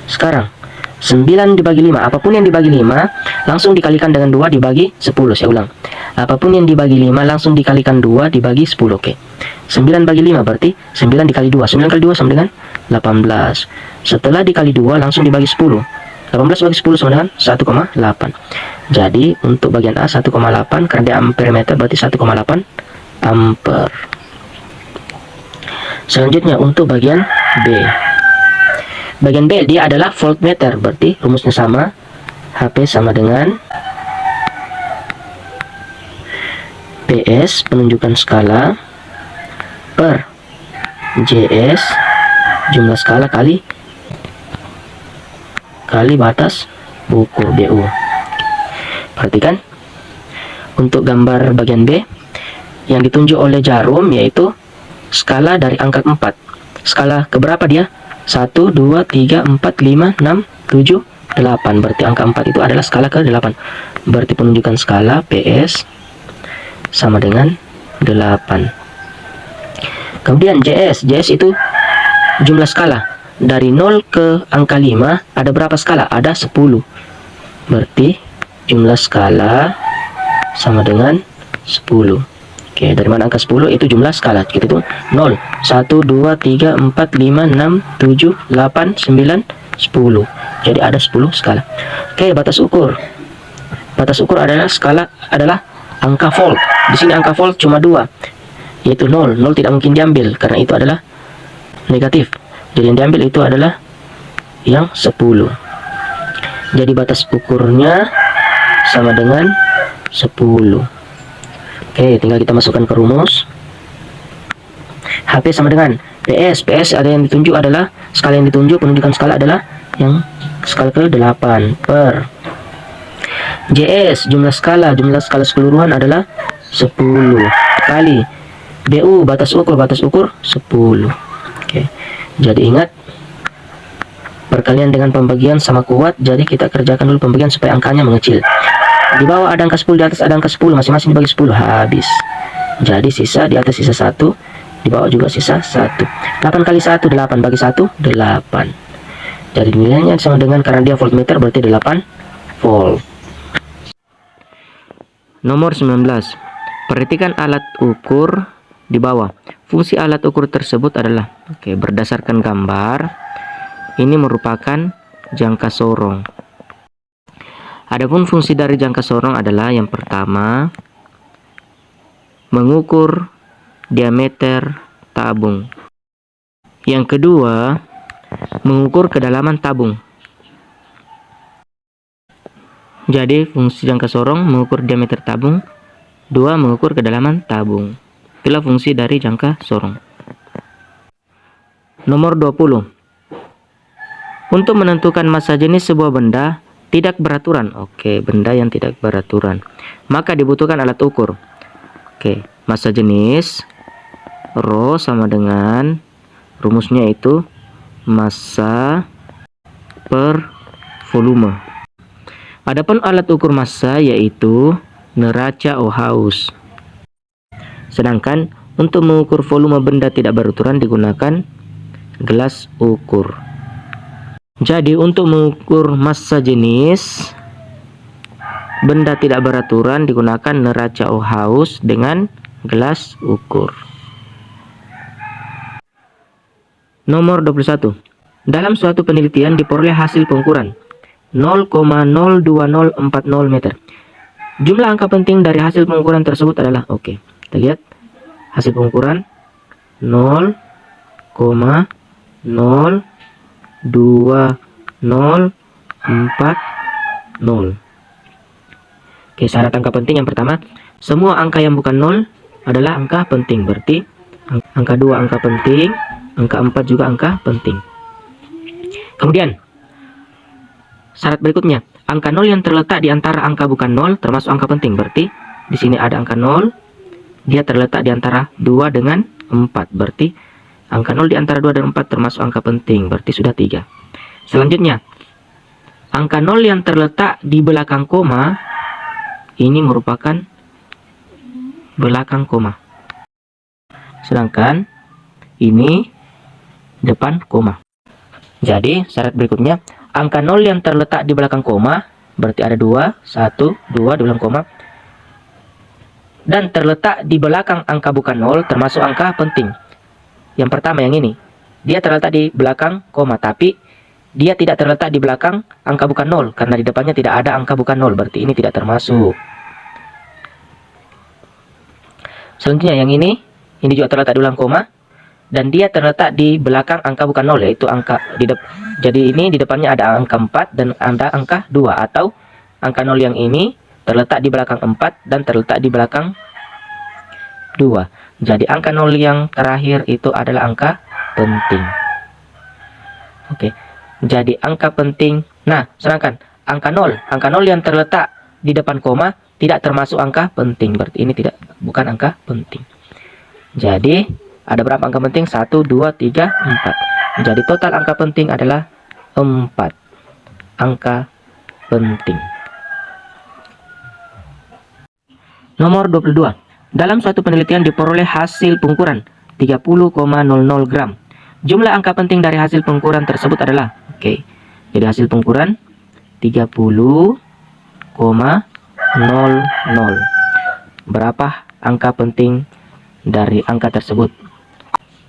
Sekarang 9 dibagi 5, apapun yang dibagi 5 langsung dikalikan dengan 2 dibagi 10. Saya ulang, apapun yang dibagi 5 langsung dikalikan 2 dibagi 10. Oke, 9 bagi 5 berarti 9 dikali 2. 9 kali 2 sama dengan 18. Setelah dikali 2 langsung dibagi 10. 18 bagi 10 sama dengan 1,8. Jadi untuk bagian A 1,8, karena dia ampere meter berarti 1,8 ampere. Selanjutnya untuk bagian B. Bagian B dia adalah voltmeter, berarti rumusnya sama. HP sama dengan PS penunjukan skala per JS jumlah skala kali batas ukur BU. Perhatikan untuk gambar bagian B yang ditunjuk oleh jarum yaitu skala dari angka 4. Skala keberapa dia? 1, 2, 3, 4, 5, 6, 7, 8. Berarti angka 4 itu adalah skala ke 8. Berarti penunjukan skala PS sama dengan 8. Kemudian JS itu jumlah skala. Dari 0 ke angka 5 ada berapa skala? Ada 10. Berarti jumlah skala sama dengan 10. Oke, dari mana angka 10? Itu jumlah skala. Kita hitung 0, 1, 2, 3, 4, 5, 6, 7, 8, 9, 10. Jadi ada 10 skala. Oke, batas ukur. Batas ukur adalah skala adalah angka volt. Di sini angka volt cuma 2, yaitu 0. 0 tidak mungkin diambil karena itu adalah negatif. Jadi yang diambil itu adalah yang 10. Jadi batas ukurnya sama dengan 10. Oke, tinggal kita masukkan ke rumus. HP sama dengan PS. PS ada yang ditunjuk adalah skala yang ditunjuk, penunjukan skala adalah yang skala ke 8 per JS jumlah skala keseluruhan adalah 10 kali BU batas ukur 10. Oke. Jadi ingat Perkalian dengan pembagian sama kuat, jadi kita kerjakan dulu pembagian supaya angkanya mengecil. Di bawah ada angka 10, di atas ada angka 10, masing-masing dibagi 10, habis. Jadi sisa di atas sisa 1, di bawah juga sisa 1. 8 kali 1, 8, bagi 1, 8. Jadi nilainya sama dengan, karena dia voltmeter, berarti 8 volt. Nomor 19. Perhatikan alat ukur di bawah. Fungsi alat ukur tersebut adalah, berdasarkan gambar, ini merupakan jangka sorong. Adapun fungsi dari jangka sorong adalah yang pertama, mengukur diameter tabung. Yang kedua, mengukur kedalaman tabung. Jadi fungsi jangka sorong mengukur diameter tabung, 2 mengukur kedalaman tabung. Itulah fungsi dari jangka sorong. Nomor 20. Untuk menentukan massa jenis sebuah benda tidak beraturan. Benda yang tidak beraturan, maka dibutuhkan alat ukur. Massa jenis Rho sama dengan, rumusnya itu massa per volume. Adapun alat ukur massa yaitu neraca Ohaus. Sedangkan untuk mengukur volume benda tidak beraturan digunakan gelas ukur. Jadi untuk mengukur massa jenis benda tidak beraturan digunakan neraca Ohaus dengan gelas ukur. Nomor 21. Dalam suatu penelitian diperoleh hasil pengukuran 0,02040 meter. Jumlah angka penting dari hasil pengukuran tersebut adalah, kita lihat hasil pengukuran 0,02040. Syarat angka penting yang pertama, semua angka yang bukan 0 adalah angka penting. Berarti angka 2 angka penting, angka 4 juga angka penting. Kemudian syarat berikutnya, angka 0 yang terletak di antara angka bukan 0 termasuk angka penting. Berarti di sini ada angka 0, dia terletak di antara 2 dengan 4. Berarti angka 0 di antara 2 dan 4 termasuk angka penting. Berarti sudah 3. Selanjutnya, angka 0 yang terletak di belakang koma, ini merupakan belakang koma. Sedangkan ini depan koma. Jadi syarat berikutnya, angka 0 yang terletak di belakang koma, berarti ada 2, 1, 2 di belakang koma. Dan terletak di belakang angka bukan 0 termasuk angka penting. Yang pertama yang ini, dia terletak di belakang koma, tapi dia tidak terletak di belakang angka bukan 0 karena di depannya tidak ada angka bukan 0, berarti ini tidak termasuk. Selanjutnya yang ini juga terletak di belakang koma dan dia terletak di belakang angka bukan 0, yaitu angka jadi ini di depannya ada angka 4 dan ada angka 2, atau angka 0 yang ini terletak di belakang 4 dan terletak di belakang 2. Jadi angka 0 yang terakhir itu adalah angka penting. Jadi angka penting. Nah, sedangkan angka 0 yang terletak di depan koma tidak termasuk angka penting. Berarti ini bukan angka penting. Jadi ada berapa angka penting? 1, 2, 3, 4. Jadi total angka penting adalah 4 angka penting. Nomor 22. Dalam suatu penelitian diperoleh hasil pengukuran 30,00 gram. Jumlah angka penting dari hasil pengukuran tersebut adalah, jadi hasil pengukuran 30,00. Berapa angka penting dari angka tersebut?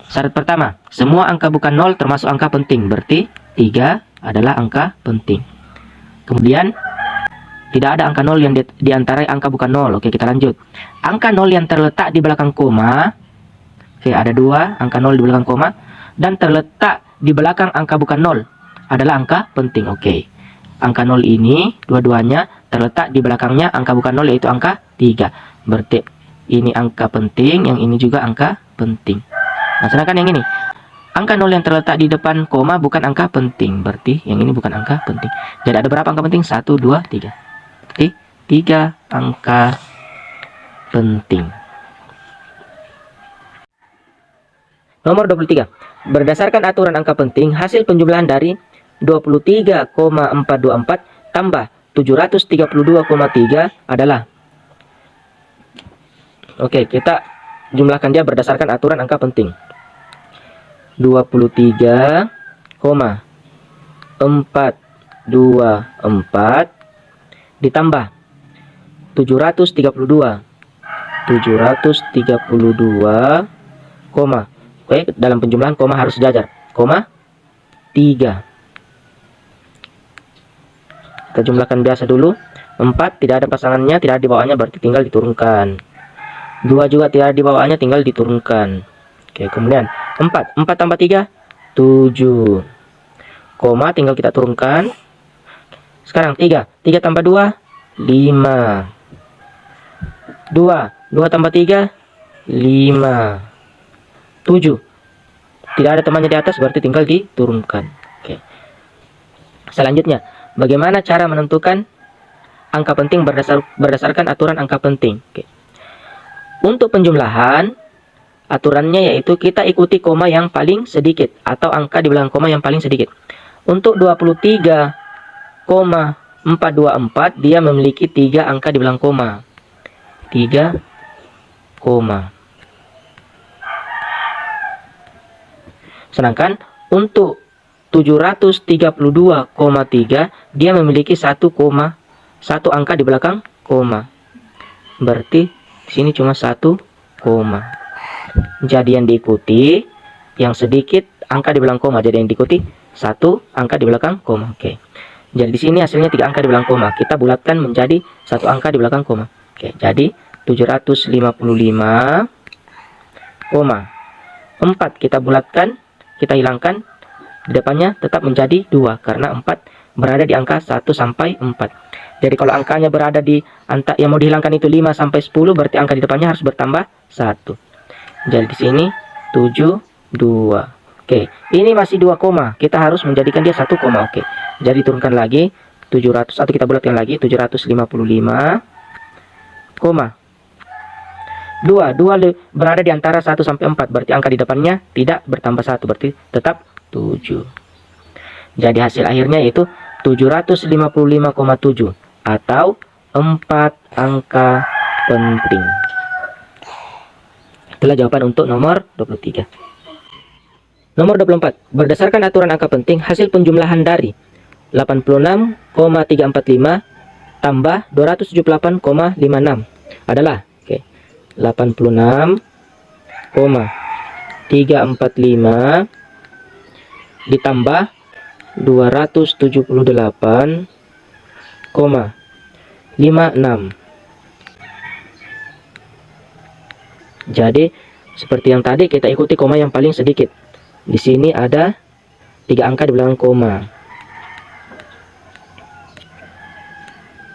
Syarat pertama, semua angka bukan 0 termasuk angka penting. Berarti 3 adalah angka penting. Kemudian tidak ada angka 0 yang diantarai angka bukan 0. Kita lanjut. Angka 0 yang terletak di belakang koma, ada 2 angka 0 di belakang koma, dan terletak di belakang angka bukan 0 adalah angka penting. Angka 0 ini dua-duanya terletak di belakangnya angka bukan 0, yaitu angka 3. Berarti ini angka penting, yang ini juga angka penting. Nah, sedangkan yang ini, angka 0 yang terletak di depan koma bukan angka penting. Berarti yang ini bukan angka penting. Jadi ada berapa angka penting? 1, 2, 3. Berarti 3 angka penting. Nomor 23. Berdasarkan aturan angka penting, hasil penjumlahan dari 23,424 tambah 732,3 adalah. Oke, kita jumlahkan dia berdasarkan aturan angka penting. 23,424 ditambah 732, oke, dalam penjumlahan koma harus sejajar, 3. Kita jumlahkan biasa dulu. 4 tidak ada pasangannya, tidak ada di bawahnya, berarti tinggal diturunkan. 2 juga tidak ada di bawahnya, tinggal diturunkan. Oke, kemudian 4 tambah 3, 7. Koma tinggal kita turunkan. Sekarang 3 tambah 2, 5. 2 tambah 3, 5. 7. Tidak ada temannya di atas, berarti tinggal diturunkan. Oke. Selanjutnya, bagaimana cara menentukan angka penting berdasarkan aturan angka penting? Oke. Untuk penjumlahan, aturannya yaitu kita ikuti koma yang paling sedikit atau angka di belakang koma yang paling sedikit. Untuk 23,424 dia memiliki 3 angka di belakang koma. 3 koma. Sedangkan untuk 732,3 dia memiliki 1 angka di belakang koma. Berarti di sini cuma 1 koma. Jadi yang diikuti yang sedikit angka di belakang koma. Jadi yang diikuti 1 angka di belakang koma. Oke. Jadi di sini hasilnya 3 angka di belakang koma. Kita bulatkan menjadi 1 angka di belakang koma. Oke, jadi 755,4 kita bulatkan, kita hilangkan, di depannya tetap menjadi 2 karena 4 berada di angka 1 sampai 4. Jadi kalau angkanya berada di yang mau dihilangkan itu 5 sampai 10, berarti angka di depannya harus bertambah 1. Jadi di sini 7, 2. Oke, ini masih 2 koma. Kita harus menjadikan dia 1 koma. Oke. Jadi turunkan lagi 700 atau kita bulatkan lagi 755, 2 berada di antara 1 sampai 4, berarti angka di depannya tidak bertambah 1, berarti tetap 7. Jadi hasil akhirnya yaitu 755,7 atau 4 angka penting. Itulah jawaban untuk nomor 23. Nomor 24, berdasarkan aturan angka penting, hasil penjumlahan dari 86,345 tambah 278,56 adalah 86,345 ditambah 278,56. Jadi seperti yang tadi kita ikuti koma yang paling sedikit. Di sini ada 3 angka di belakang koma.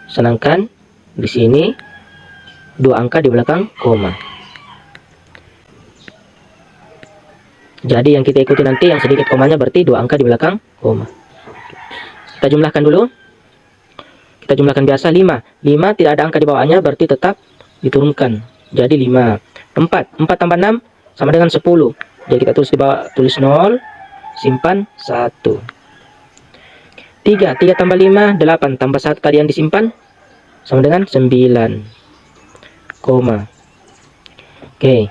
Sedangkan di sini 2 angka di belakang koma. Jadi yang kita ikuti nanti yang sedikit komanya berarti 2 angka di belakang koma. Kita jumlahkan dulu. Kita jumlahkan biasa 5. 5 tidak ada angka di bawahnya, berarti tetap diturunkan. Jadi 5. 4 tambah 6 sama dengan 10. Jadi kita tulis di bawah, tulis 0, simpan 1. 3 tambah 5, 8 tambah 1 tadi yang disimpan sama dengan 9. Koma. Oke.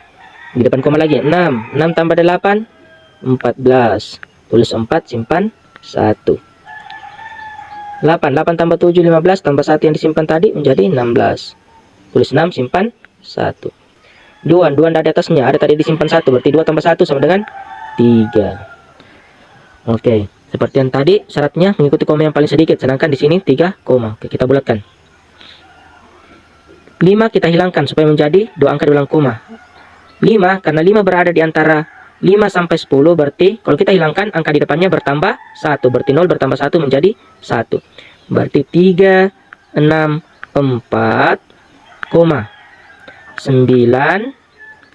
Di depan koma lagi 6 tambah 8, 14. Tulis 4, simpan 1. 8 tambah 7, 15 tambah 1 yang disimpan tadi menjadi 16. Tulis 6, simpan 1. 2 ada di atasnya, ada tadi disimpan 1, berarti 2 tambah 1 sama dengan 3. Oke, seperti yang tadi syaratnya mengikuti koma yang paling sedikit, sedangkan di sini 3 koma. Oke, kita bulatkan. 5 kita hilangkan supaya menjadi 2 angka di belakang koma. 5 karena 5 berada di antara 5 sampai 10, berarti kalau kita hilangkan angka di depannya bertambah 1, berarti 0 bertambah 1 menjadi 1. Berarti 3, 6, 4, 9.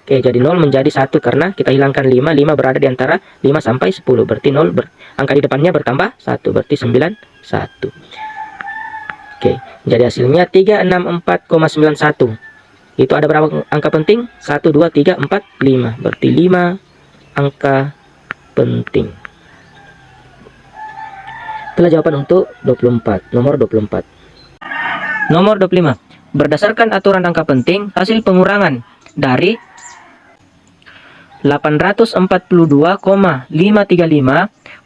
Oke, jadi 0 menjadi 1 karena kita hilangkan 5. 5 berada di antara 5 sampai 10. Berarti 0 angka di depannya bertambah 1. Berarti 9, 1. Oke, jadi hasilnya 364,91. Itu ada berapa angka penting? 1, 2, 3, 4, 5. Berarti 5 angka penting. Itulah jawaban untuk 24, nomor 24. Nomor 25. Berdasarkan aturan angka penting, hasil pengurangan dari 842,535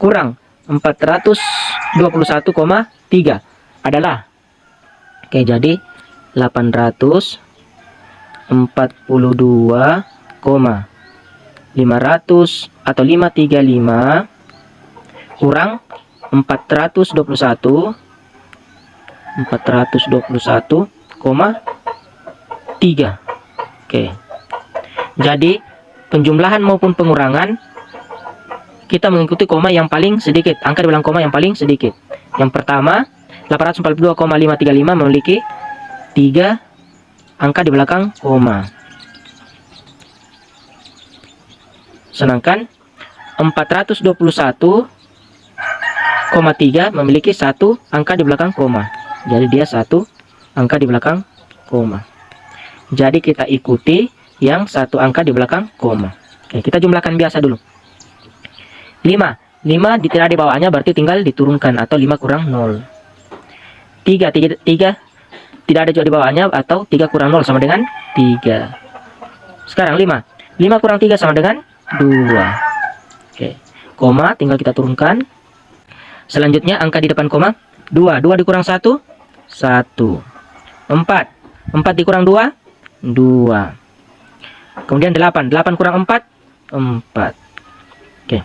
kurang 421,3 adalah. Oke, jadi 842,500 atau 535 kurang 421,3. Oke. Jadi penjumlahan maupun pengurangan kita mengikuti koma yang paling sedikit, angka di belakang koma yang paling sedikit. Yang pertama, 842,535 memiliki 3 angka di belakang koma. Sedangkan 421,3 memiliki 1 angka di belakang koma. Jadi dia 1 angka di belakang koma. Jadi kita ikuti yang 1 angka di belakang koma. Oke, kita jumlahkan biasa dulu. 5 tidak di bawahnya berarti tinggal diturunkan atau 5 kurang 0. 3 tidak ada juga di bawahnya atau 3 kurang 0 sama dengan 3. Sekarang 5 kurang 3 sama dengan 2. Oke, koma tinggal kita turunkan. Selanjutnya angka di depan koma 2 dikurang 1 4 dikurang 2 2. Kemudian 8 kurang 4 4. Oke.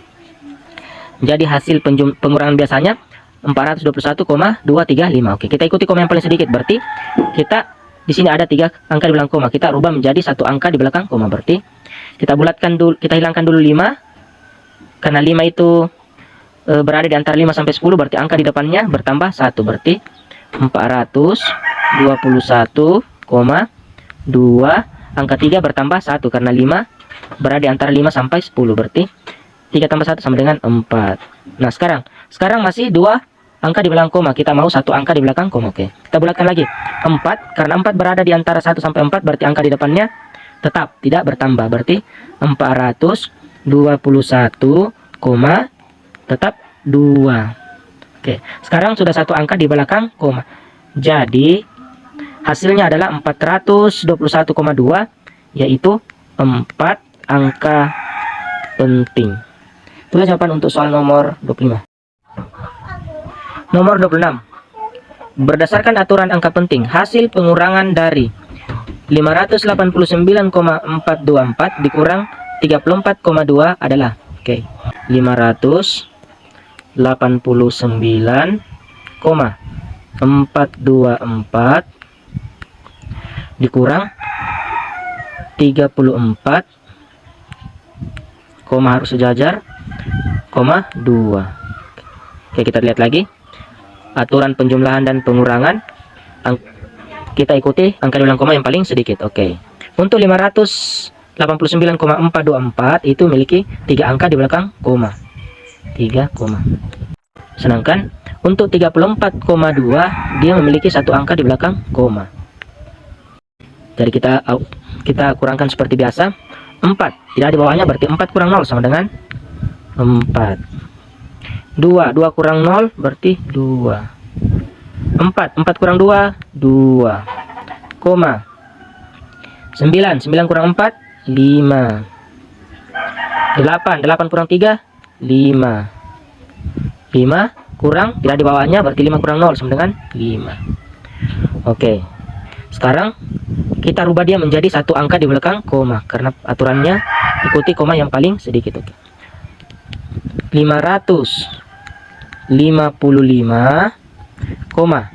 Jadi hasil pengurangan biasanya 421,235. Oke, kita ikuti koma yang paling sedikit. Berarti kita di sini ada 3 angka di belakang koma. Kita rubah menjadi 1 angka di belakang koma. Berarti kita bulatkan dulu, kita hilangkan dulu 5. Karena 5 itu berada di antara 5 sampai 10, berarti angka di depannya bertambah 1. Berarti 421,2, angka 3 bertambah 1 karena 5 berada di antara 5 sampai 10. Berarti 3 tambah 1 sama dengan 4. Nah, sekarang masih 2 angka di belakang koma. Kita mau 1 angka di belakang koma. Oke, kita bulatkan lagi. 4, karena 4 berada di antara 1 sampai 4, berarti angka di depannya tetap tidak bertambah. Berarti 421, tetap 2. Oke, sekarang sudah 1 angka di belakang koma. Jadi hasilnya adalah 421,2, yaitu 4 angka penting. Itulah jawaban untuk soal nomor 25. Nomor 26. Berdasarkan aturan angka penting, hasil pengurangan dari 589,424 dikurang 34,2 adalah. Oke, 589,424 dikurang 34, koma harus sejajar, koma 2. Oke, kita lihat lagi aturan penjumlahan dan pengurangan. Kita ikuti angka di belakang koma yang paling sedikit. Oke, untuk 589,424 itu memiliki 3 angka di belakang koma, 3 koma. Sedangkan untuk 34,2 dia memiliki 1 angka di belakang koma. Jadi kita kurangkan seperti biasa. 4 tidak di bawahnya berarti 4 kurang 0 sama dengan 4. 2 kurang 0 berarti 2. 4 kurang 2 2. Koma 9 kurang 4 5. 8 kurang 3 5. 5 kurang tidak di bawahnya berarti 5 kurang 0 sama dengan 5. Oke, sekarang kita rubah dia menjadi 1 angka di belakang koma karena aturannya ikuti koma yang paling sedikit. Oke, 555, koma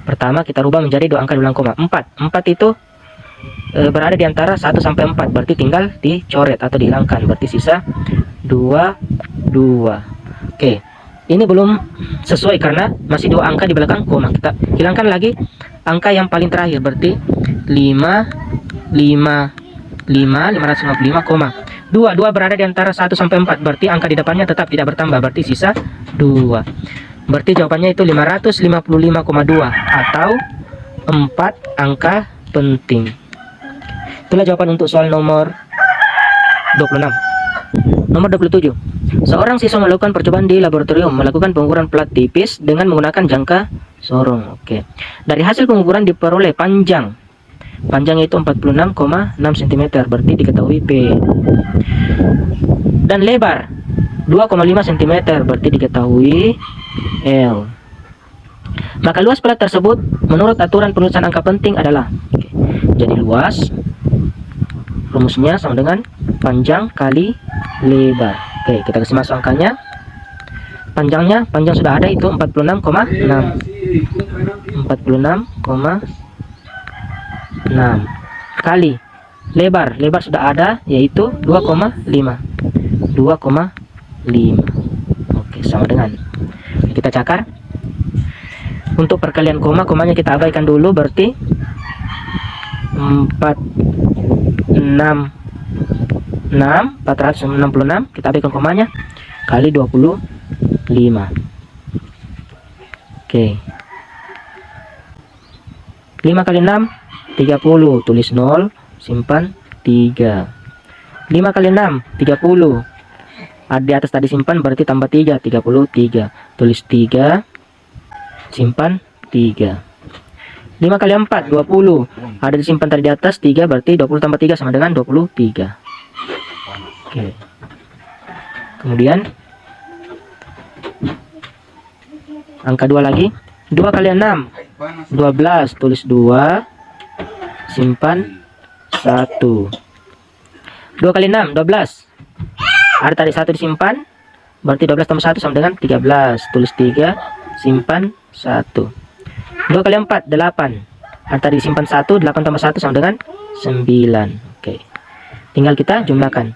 pertama kita rubah menjadi 2 angka di belakang koma. 4 itu berada di antara 1 sampai 4, berarti tinggal dicoret atau dihilangkan, berarti sisa 2. Oke, ini belum sesuai karena masih 2 angka di belakang koma. Kita hilangkan lagi angka yang paling terakhir, berarti 555, koma 2 berada di antara 1 sampai 4, berarti angka di depannya tetap tidak bertambah, berarti sisa 2. Berarti jawabannya itu 555,2 atau 4 angka penting. Itulah jawaban untuk soal nomor 26. Nomor 27. Seorang siswa melakukan percobaan di laboratorium, melakukan pengukuran plat tipis dengan menggunakan jangka sorong. Oke. Dari hasil pengukuran diperoleh panjang. Panjangnya itu 46,6 cm, berarti diketahui P. Dan lebar 2,5 cm, berarti diketahui L. Maka luas plat tersebut menurut aturan penulisan angka penting adalah, jadi luas rumusnya sama dengan panjang kali lebar. Oke, kita kasih masuk angkanya. Panjang sudah ada, itu 46,6 kali lebar sudah ada, yaitu 2,5. Oke, sama dengan, kita cakar. Untuk perkalian komanya kita abaikan dulu, berarti 466 kita abaikan komanya, kali 25. Oke, 5 kali 6 30, tulis 0, simpan 3. 5 kali 6 30, ada di atas tadi simpan, berarti tambah 3, 33, tulis 3, simpan 3. 5 kali 4 20, ada disimpan tadi di atas 3, berarti 20 tambah 3 sama dengan 23. Oke. Kemudian angka 2 lagi, 2 kali 6 12, tulis 2, simpan 1. 2 kali 6 12, ada tadi 1 disimpan, berarti 12 tambah 1 sama dengan 13, tulis 3, simpan 1. 2 kali 4 8, ada tadi disimpan 1, 8 tambah 1 sama dengan 9. Oke, tinggal kita jumlahkan.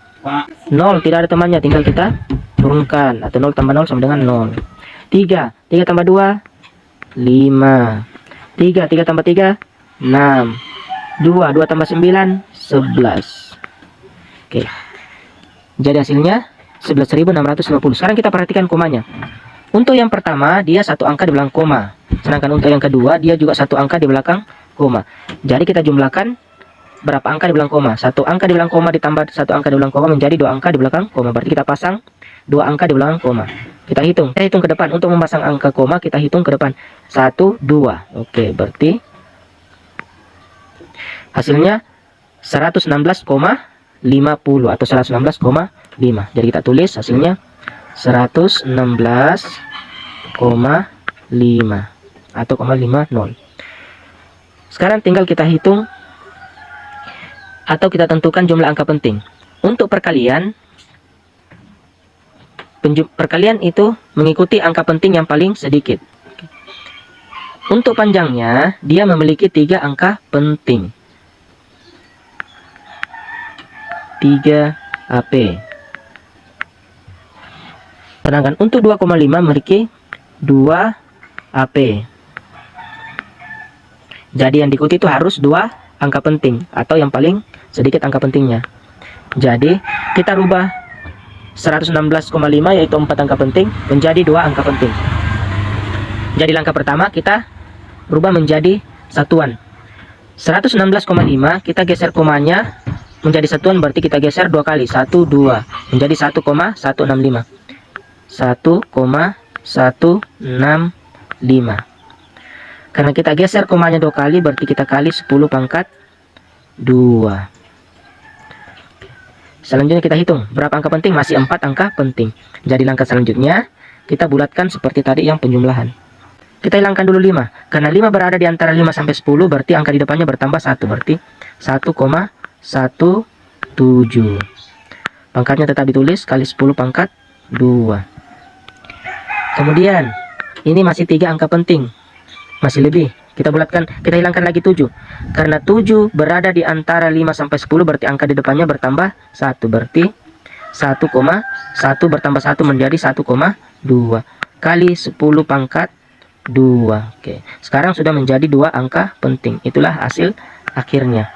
0 tidak ada temannya, tinggal kita turunkan, atau 0 tambah 0 sama dengan 0. 3 tambah 2 5, 3 tambah 3 6, 2 tambah 9 11. Oke, jadi hasilnya 11.650. Sekarang kita perhatikan komanya. Untuk yang pertama dia satu angka di belakang koma, sedangkan untuk yang kedua dia juga satu angka di belakang koma. Jadi kita jumlahkan berapa angka di belakang koma. Satu angka di belakang koma ditambah satu angka di belakang koma menjadi 2 angka di belakang koma, berarti kita pasang 2 angka di belakang koma. Kita hitung ke depan. Untuk memasang angka koma kita hitung ke depan 1 2. Oke, berarti hasilnya 116,50 atau 116,5. Jadi kita tulis hasilnya 116,5 atau 50. Sekarang tinggal kita hitung atau kita tentukan jumlah angka penting. Untuk perkalian itu mengikuti angka penting yang paling sedikit. Untuk panjangnya dia memiliki 3 angka penting, 3 AP. Sedangkan untuk 2,5 memiliki 2 AP. Jadi yang diikuti itu harus 2 angka penting atau yang paling sedikit angka pentingnya. Jadi kita rubah 116,5 yaitu 4 angka penting menjadi 2 angka penting. Jadi langkah pertama kita rubah menjadi satuan. 116,5 kita geser komanya menjadi satuan, berarti kita geser 2 kali, 1 2 menjadi 1,165. 1,165. Karena kita geser komanya 2 kali, berarti kita kali 10 pangkat 2. Selanjutnya kita hitung berapa angka penting, masih 4 angka penting. Jadi langkah selanjutnya kita bulatkan seperti tadi yang penjumlahan. Kita hilangkan dulu 5. Karena 5 berada di antara 5 sampai 10, berarti angka di depannya bertambah 1, berarti 1,17. Pangkatnya tetap ditulis kali 10 pangkat 2. Kemudian ini masih 3 angka penting, masih lebih. Kita bulatkan, kita hilangkan lagi 7. Karena 7 berada di antara 5 sampai 10, berarti angka di depannya bertambah 1, berarti 1,1 bertambah 1 menjadi 1,2 kali 10 pangkat 2. Oke, sekarang sudah menjadi 2 angka penting. Itulah hasil akhirnya.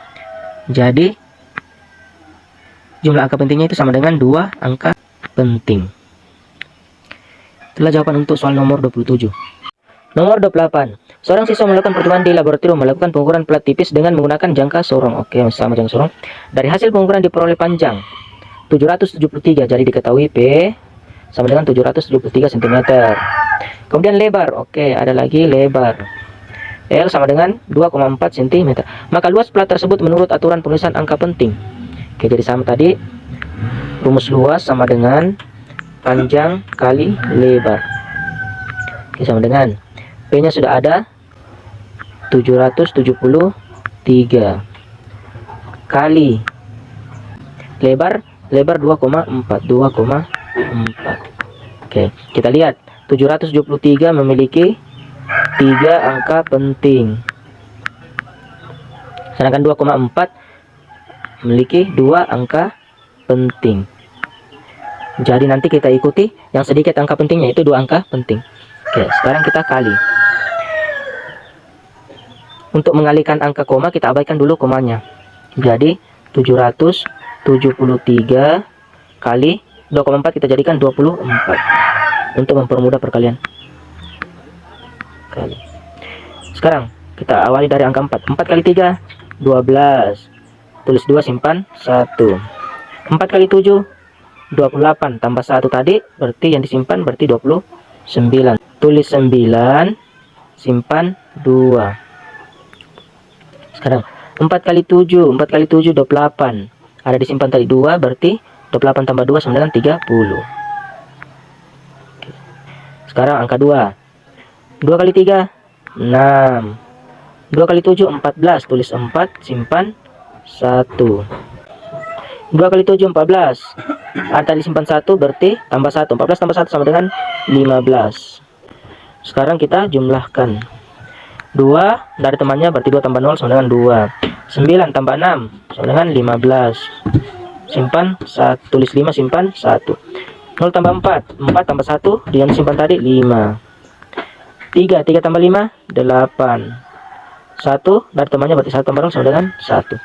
Jadi jumlah angka pentingnya itu sama dengan 2 angka penting. Itulah jawaban untuk soal nomor 27. Nomor 28. Seorang siswa melakukan percobaan di laboratorium, melakukan pengukuran plat tipis dengan menggunakan jangka sorong. Oke, sama jangka sorong. Dari hasil pengukuran diperoleh panjang. 773. Jadi diketahui P sama dengan 773 cm. Kemudian lebar. Oke, ada lagi lebar. L sama dengan 2,4 cm. Maka luas plat tersebut menurut aturan penulisan angka penting. Oke, jadi sama tadi. Rumus luas sama dengan panjang kali lebar. Oke, sama dengan P-nya sudah ada 773 kali lebar 2,4. Oke, kita lihat 773 memiliki 3 angka penting, sedangkan 2,4 memiliki 2 angka penting. Jadi nanti kita ikuti yang sedikit angka pentingnya, itu 2 angka penting. Oke, sekarang kita kali. Untuk mengalihkan angka koma kita abaikan dulu komanya. Jadi 773 kali 2,4 kita jadikan 24 untuk mempermudah perkalian. Kali. Sekarang kita awali dari angka 4. 4 kali 3 12. Tulis 2 simpan 1. 4 kali 7 28 tambah 1 tadi berarti yang disimpan berarti 29. Tulis 9 simpan 2. Sekarang 4 kali 7 28. Ada disimpan tadi 2 berarti 28 tambah 2 sama dengan 30. Sekarang angka 2. 2 kali 3 6. 2 kali 7 14. Tulis 4 simpan 1. 2 kali 7 14. Ada disimpan 1 berarti tambah 1. 14 tambah 1 sama dengan 15. Sekarang kita jumlahkan. 2 dari temannya berarti 2 tambah 0 sama dengan 2. 9 tambah 6 sama dengan 15. Simpan 1. Tulis 5 simpan 1. 0 tambah 4. 4 tambah 1 dengan simpan tadi 5. 3 tambah 5 8. 1 dari temannya berarti 1 tambah 0 sama dengan 1.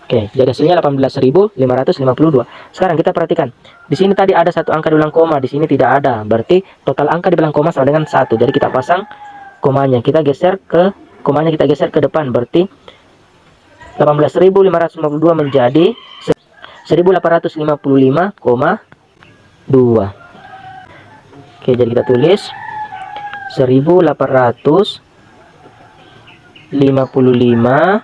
Oke, jadi hasilnya 18.552. Sekarang kita perhatikan. Di sini tadi ada satu angka di belakang koma, di sini tidak ada. Berarti total angka di belakang koma sama dengan 1. Jadi kita pasang komanya. Kita geser ke komanya, kita geser ke depan. Berarti 18.552 menjadi 1855,2. Oke, jadi kita tulis 1855,2.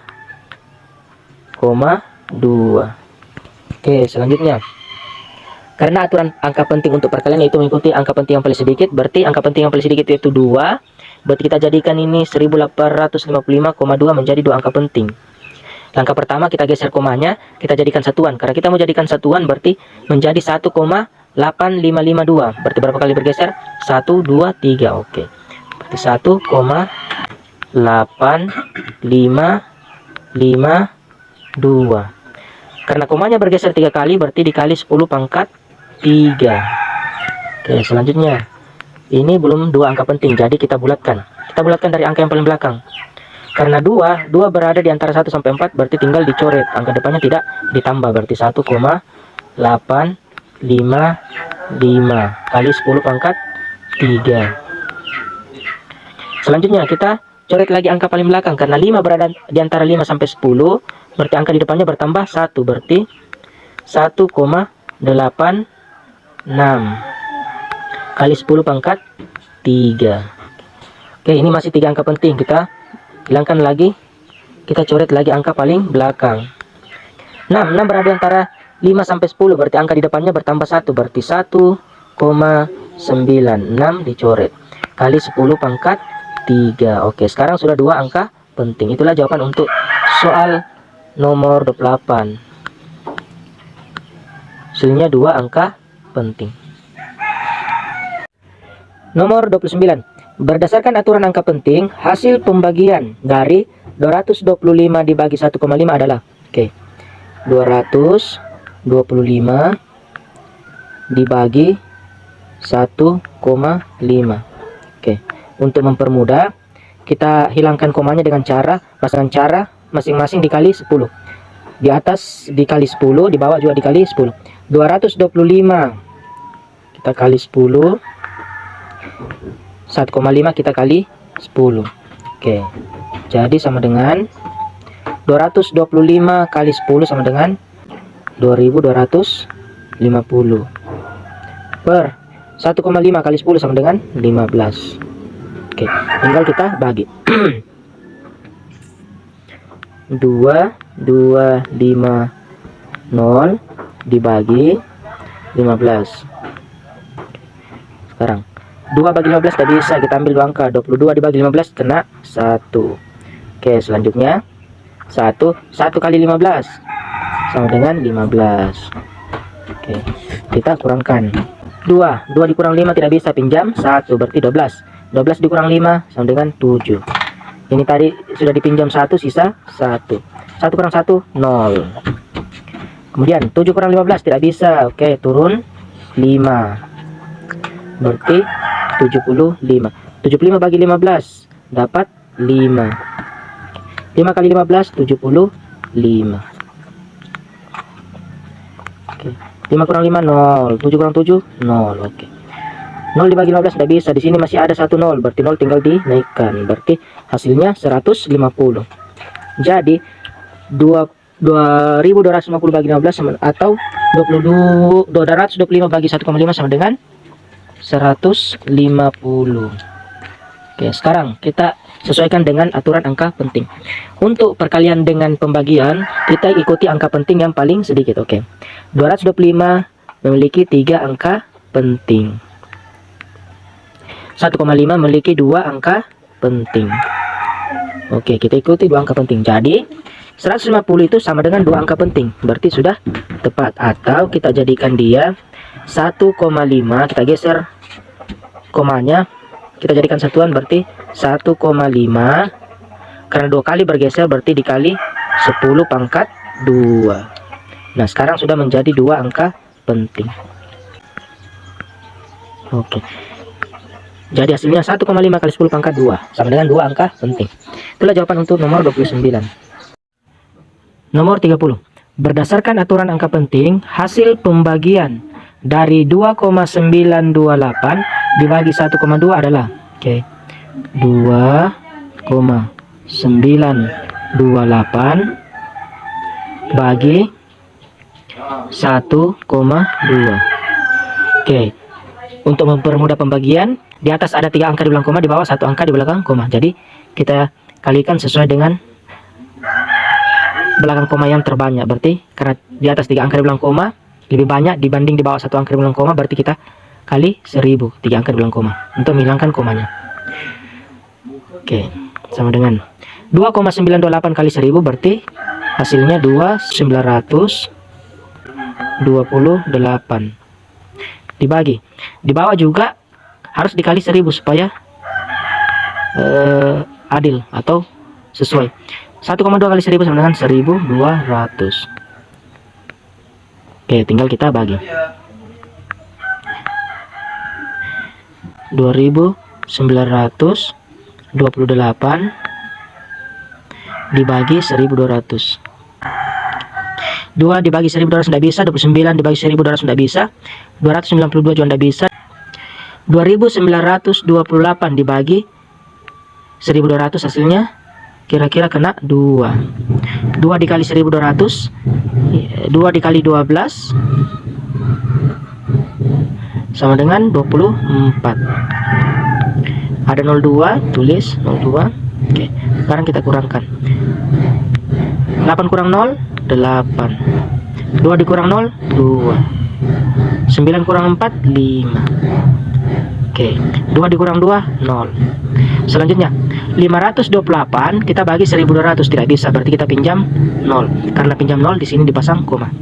Oke, selanjutnya. Karena aturan angka penting untuk perkalian yaitu mengikuti angka penting yang paling sedikit, berarti angka penting yang paling sedikit yaitu 2. Berarti kita jadikan ini 1855,2 menjadi 2 angka penting. Langkah pertama kita geser komanya, kita jadikan satuan. Karena kita mau jadikan satuan berarti menjadi 1,8552. Berarti berapa kali bergeser? 1 2 3. Oke. Berarti 1,8552. Karena komanya bergeser 3 kali berarti dikali 10 pangkat 3. Oke, selanjutnya. Ini belum 2 angka penting, jadi kita bulatkan. Kita bulatkan dari angka yang paling belakang. Karena 2 berada di antara 1 sampai 4 berarti tinggal dicoret. Angka depannya tidak ditambah, berarti 1,855 kali 10 pangkat 3. Selanjutnya kita coret lagi angka paling belakang. Karena 5 berada di antara 5 sampai 10 berarti angka di depannya bertambah 1, berarti 1,86 kali 10 pangkat 3. Oke, ini masih 3 angka penting. Kita hilangkan lagi, kita coret lagi angka paling belakang. 6 berada antara 5 sampai 10 berarti angka di depannya bertambah 1, berarti 1,96 dicoret kali 10 pangkat 3. Oke, sekarang sudah 2 angka penting. Itulah jawaban untuk soal nomor 28. Hasilnya 2 angka penting. Nomor 29. Berdasarkan aturan angka penting, hasil pembagian dari 225 dibagi 1,5 adalah, oke, 225 dibagi 1,5. Oke, untuk mempermudah, kita hilangkan komanya dengan cara masing-masing dikali 10. Di atas dikali 10, di bawah juga dikali 10. 225 kita kali 10. 1,5 kita kali 10. Oke. Jadi sama dengan 225 kali 10 sama dengan 2250. 50 per 1,5 kali 10 sama dengan 15. Oke, tinggal kita bagi. 2, 2, 5, 0 dibagi 15. Sekarang 2 bagi 15 tidak bisa, kita ambil 2 angka. 22 dibagi 15 kena 1. Oke, selanjutnya 1 kali 15 sama dengan 15. Oke, kita kurangkan. 2 dikurang 5 tidak bisa, pinjam 1 berarti 12. 12 dikurang 5 sama dengan 7. Ini tadi sudah dipinjam 1, sisa 1. 1 kurang 1 0. Kemudian 7 kurang 15 tidak bisa. Oke, turun 5 berarti 75. 75 bagi 15 dapat 5. 5 kali 15 75. Oke, 5 kurang 5 0. 7 kurang 7 0. Oke, 0 dibagi 15 tidak bisa. Di sini masih ada 1 0, berarti 0 tinggal dinaikkan. Berarti hasilnya 150. Jadi 2250 bagi 15 sama, atau 225 bagi 1,5 sama dengan 150. Oke, sekarang kita sesuaikan dengan aturan angka penting. Untuk perkalian dengan pembagian, kita ikuti angka penting yang paling sedikit. Oke, 225 memiliki 3 angka penting. 1,5 memiliki 2 angka penting. Oke, kita ikuti 2 angka penting. Jadi 150 itu sama dengan 2 angka penting, berarti sudah tepat. Atau kita jadikan dia 1,5, kita geser komanya, kita jadikan satuan, berarti 1,5 karena 2 kali bergeser berarti dikali 10 pangkat 2. Nah, sekarang sudah menjadi 2 angka penting. Oke, jadi hasilnya 1,5 kali 10 pangkat 2 sama dengan 2 angka penting. Itulah jawaban untuk nomor 29. Nomor 30. Berdasarkan aturan angka penting, hasil pembagian dari 2,928 dibagi 1,2 adalah, oke, 2,928 bagi 1,2. Oke, untuk mempermudah pembagian, di atas ada 3 angka di belakang koma, di bawah 1 angka di belakang koma. Jadi kita kalikan sesuai dengan belakang koma yang terbanyak. Berarti karena di atas 3 angka di belakang koma lebih banyak dibanding di bawah 1 angka di belakang koma, berarti kita kali 1000 3 angka di belakang koma untuk menghilangkan komanya. Oke, sama dengan 2,928 kali 1000 berarti hasilnya 2,928 dibagi, di bawah juga harus dikali 1000 supaya adil atau sesuai. 1,2 kali 1000 sama dengan 1200. Oke, tinggal kita bagi. 2928 dibagi 1200. 2 dibagi 1200 tidak bisa, 29 dibagi 1200 tidak bisa, 292 juga tidak bisa. 2928 dibagi 1200 hasilnya kira-kira kena 2. 2 dikali 1200, 2 dikali 12 sama dengan 24. Ada 02, tulis 02. Oke, sekarang kita kurangkan. 8 kurang 0, 8. 2 dikurang 0, 2. 9 kurang 4, 5. Oke, 2 dikurang 2, 0. Selanjutnya 528 kita bagi 1200 tidak bisa, berarti kita pinjam 0. Karena pinjam 0 di sini dipasang koma.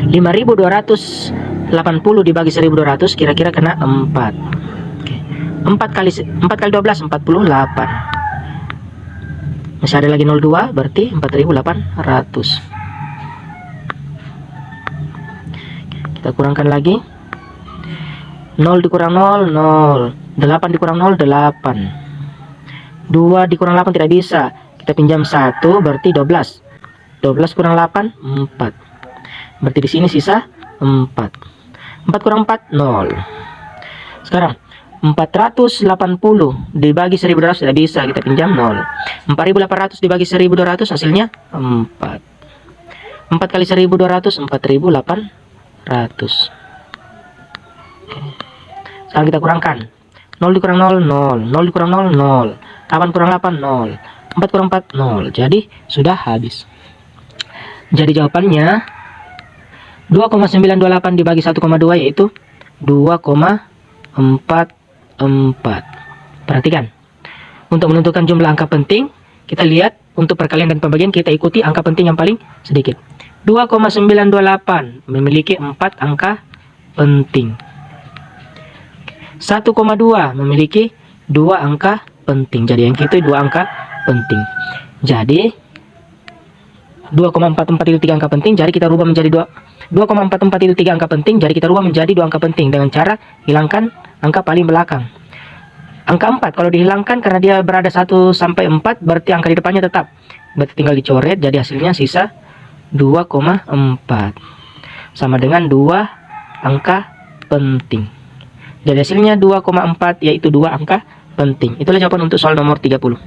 5280 dibagi 1200 kira-kira kena 4. Oke. 4 kali 12 48. Masih ada lagi 02, berarti 4800. Kita kurangkan lagi. 0 dikurang 0, 0. 8 dikurang 0, 8. 2 dikurang 8 tidak bisa. Kita pinjam 1, berarti 12. 12 kurang 8, 4. Berarti di sini sisa 4. 4 kurang 4, 0. Sekarang 480 dibagi 1200 tidak bisa, kita pinjam 0. 4800 dibagi 1200 hasilnya 4. 4 kali 1200 4800. Sekarang kita kurangkan. 0 dikurang 0, 0. 0 dikurang 0, 0. 8 kurang 8, 0. 4 kurang 4, 0. Jadi, sudah habis. Jadi, jawabannya 2,928 dibagi 1,2 yaitu 2,44. Perhatikan. Untuk menentukan jumlah angka penting, kita lihat untuk perkalian dan pembagian kita ikuti angka penting yang paling sedikit. 2,928 memiliki 4 angka penting. 1,2 memiliki 2 angka penting. Jadi yang kita 2 angka penting. Jadi 2,44 itu 3 angka penting, jadi kita rubah menjadi 2,44 itu 3 angka penting, jadi kita rubah menjadi 2 angka penting dengan cara hilangkan angka paling belakang. Angka 4 kalau dihilangkan karena dia berada 1 sampai 4, berarti angka di depannya tetap. Berarti tinggal dicoret, jadi hasilnya sisa 2,4. Sama dengan 2 angka penting. Jadi hasilnya 2,4 yaitu 2 angka penting. Itulah jawaban untuk soal nomor 30.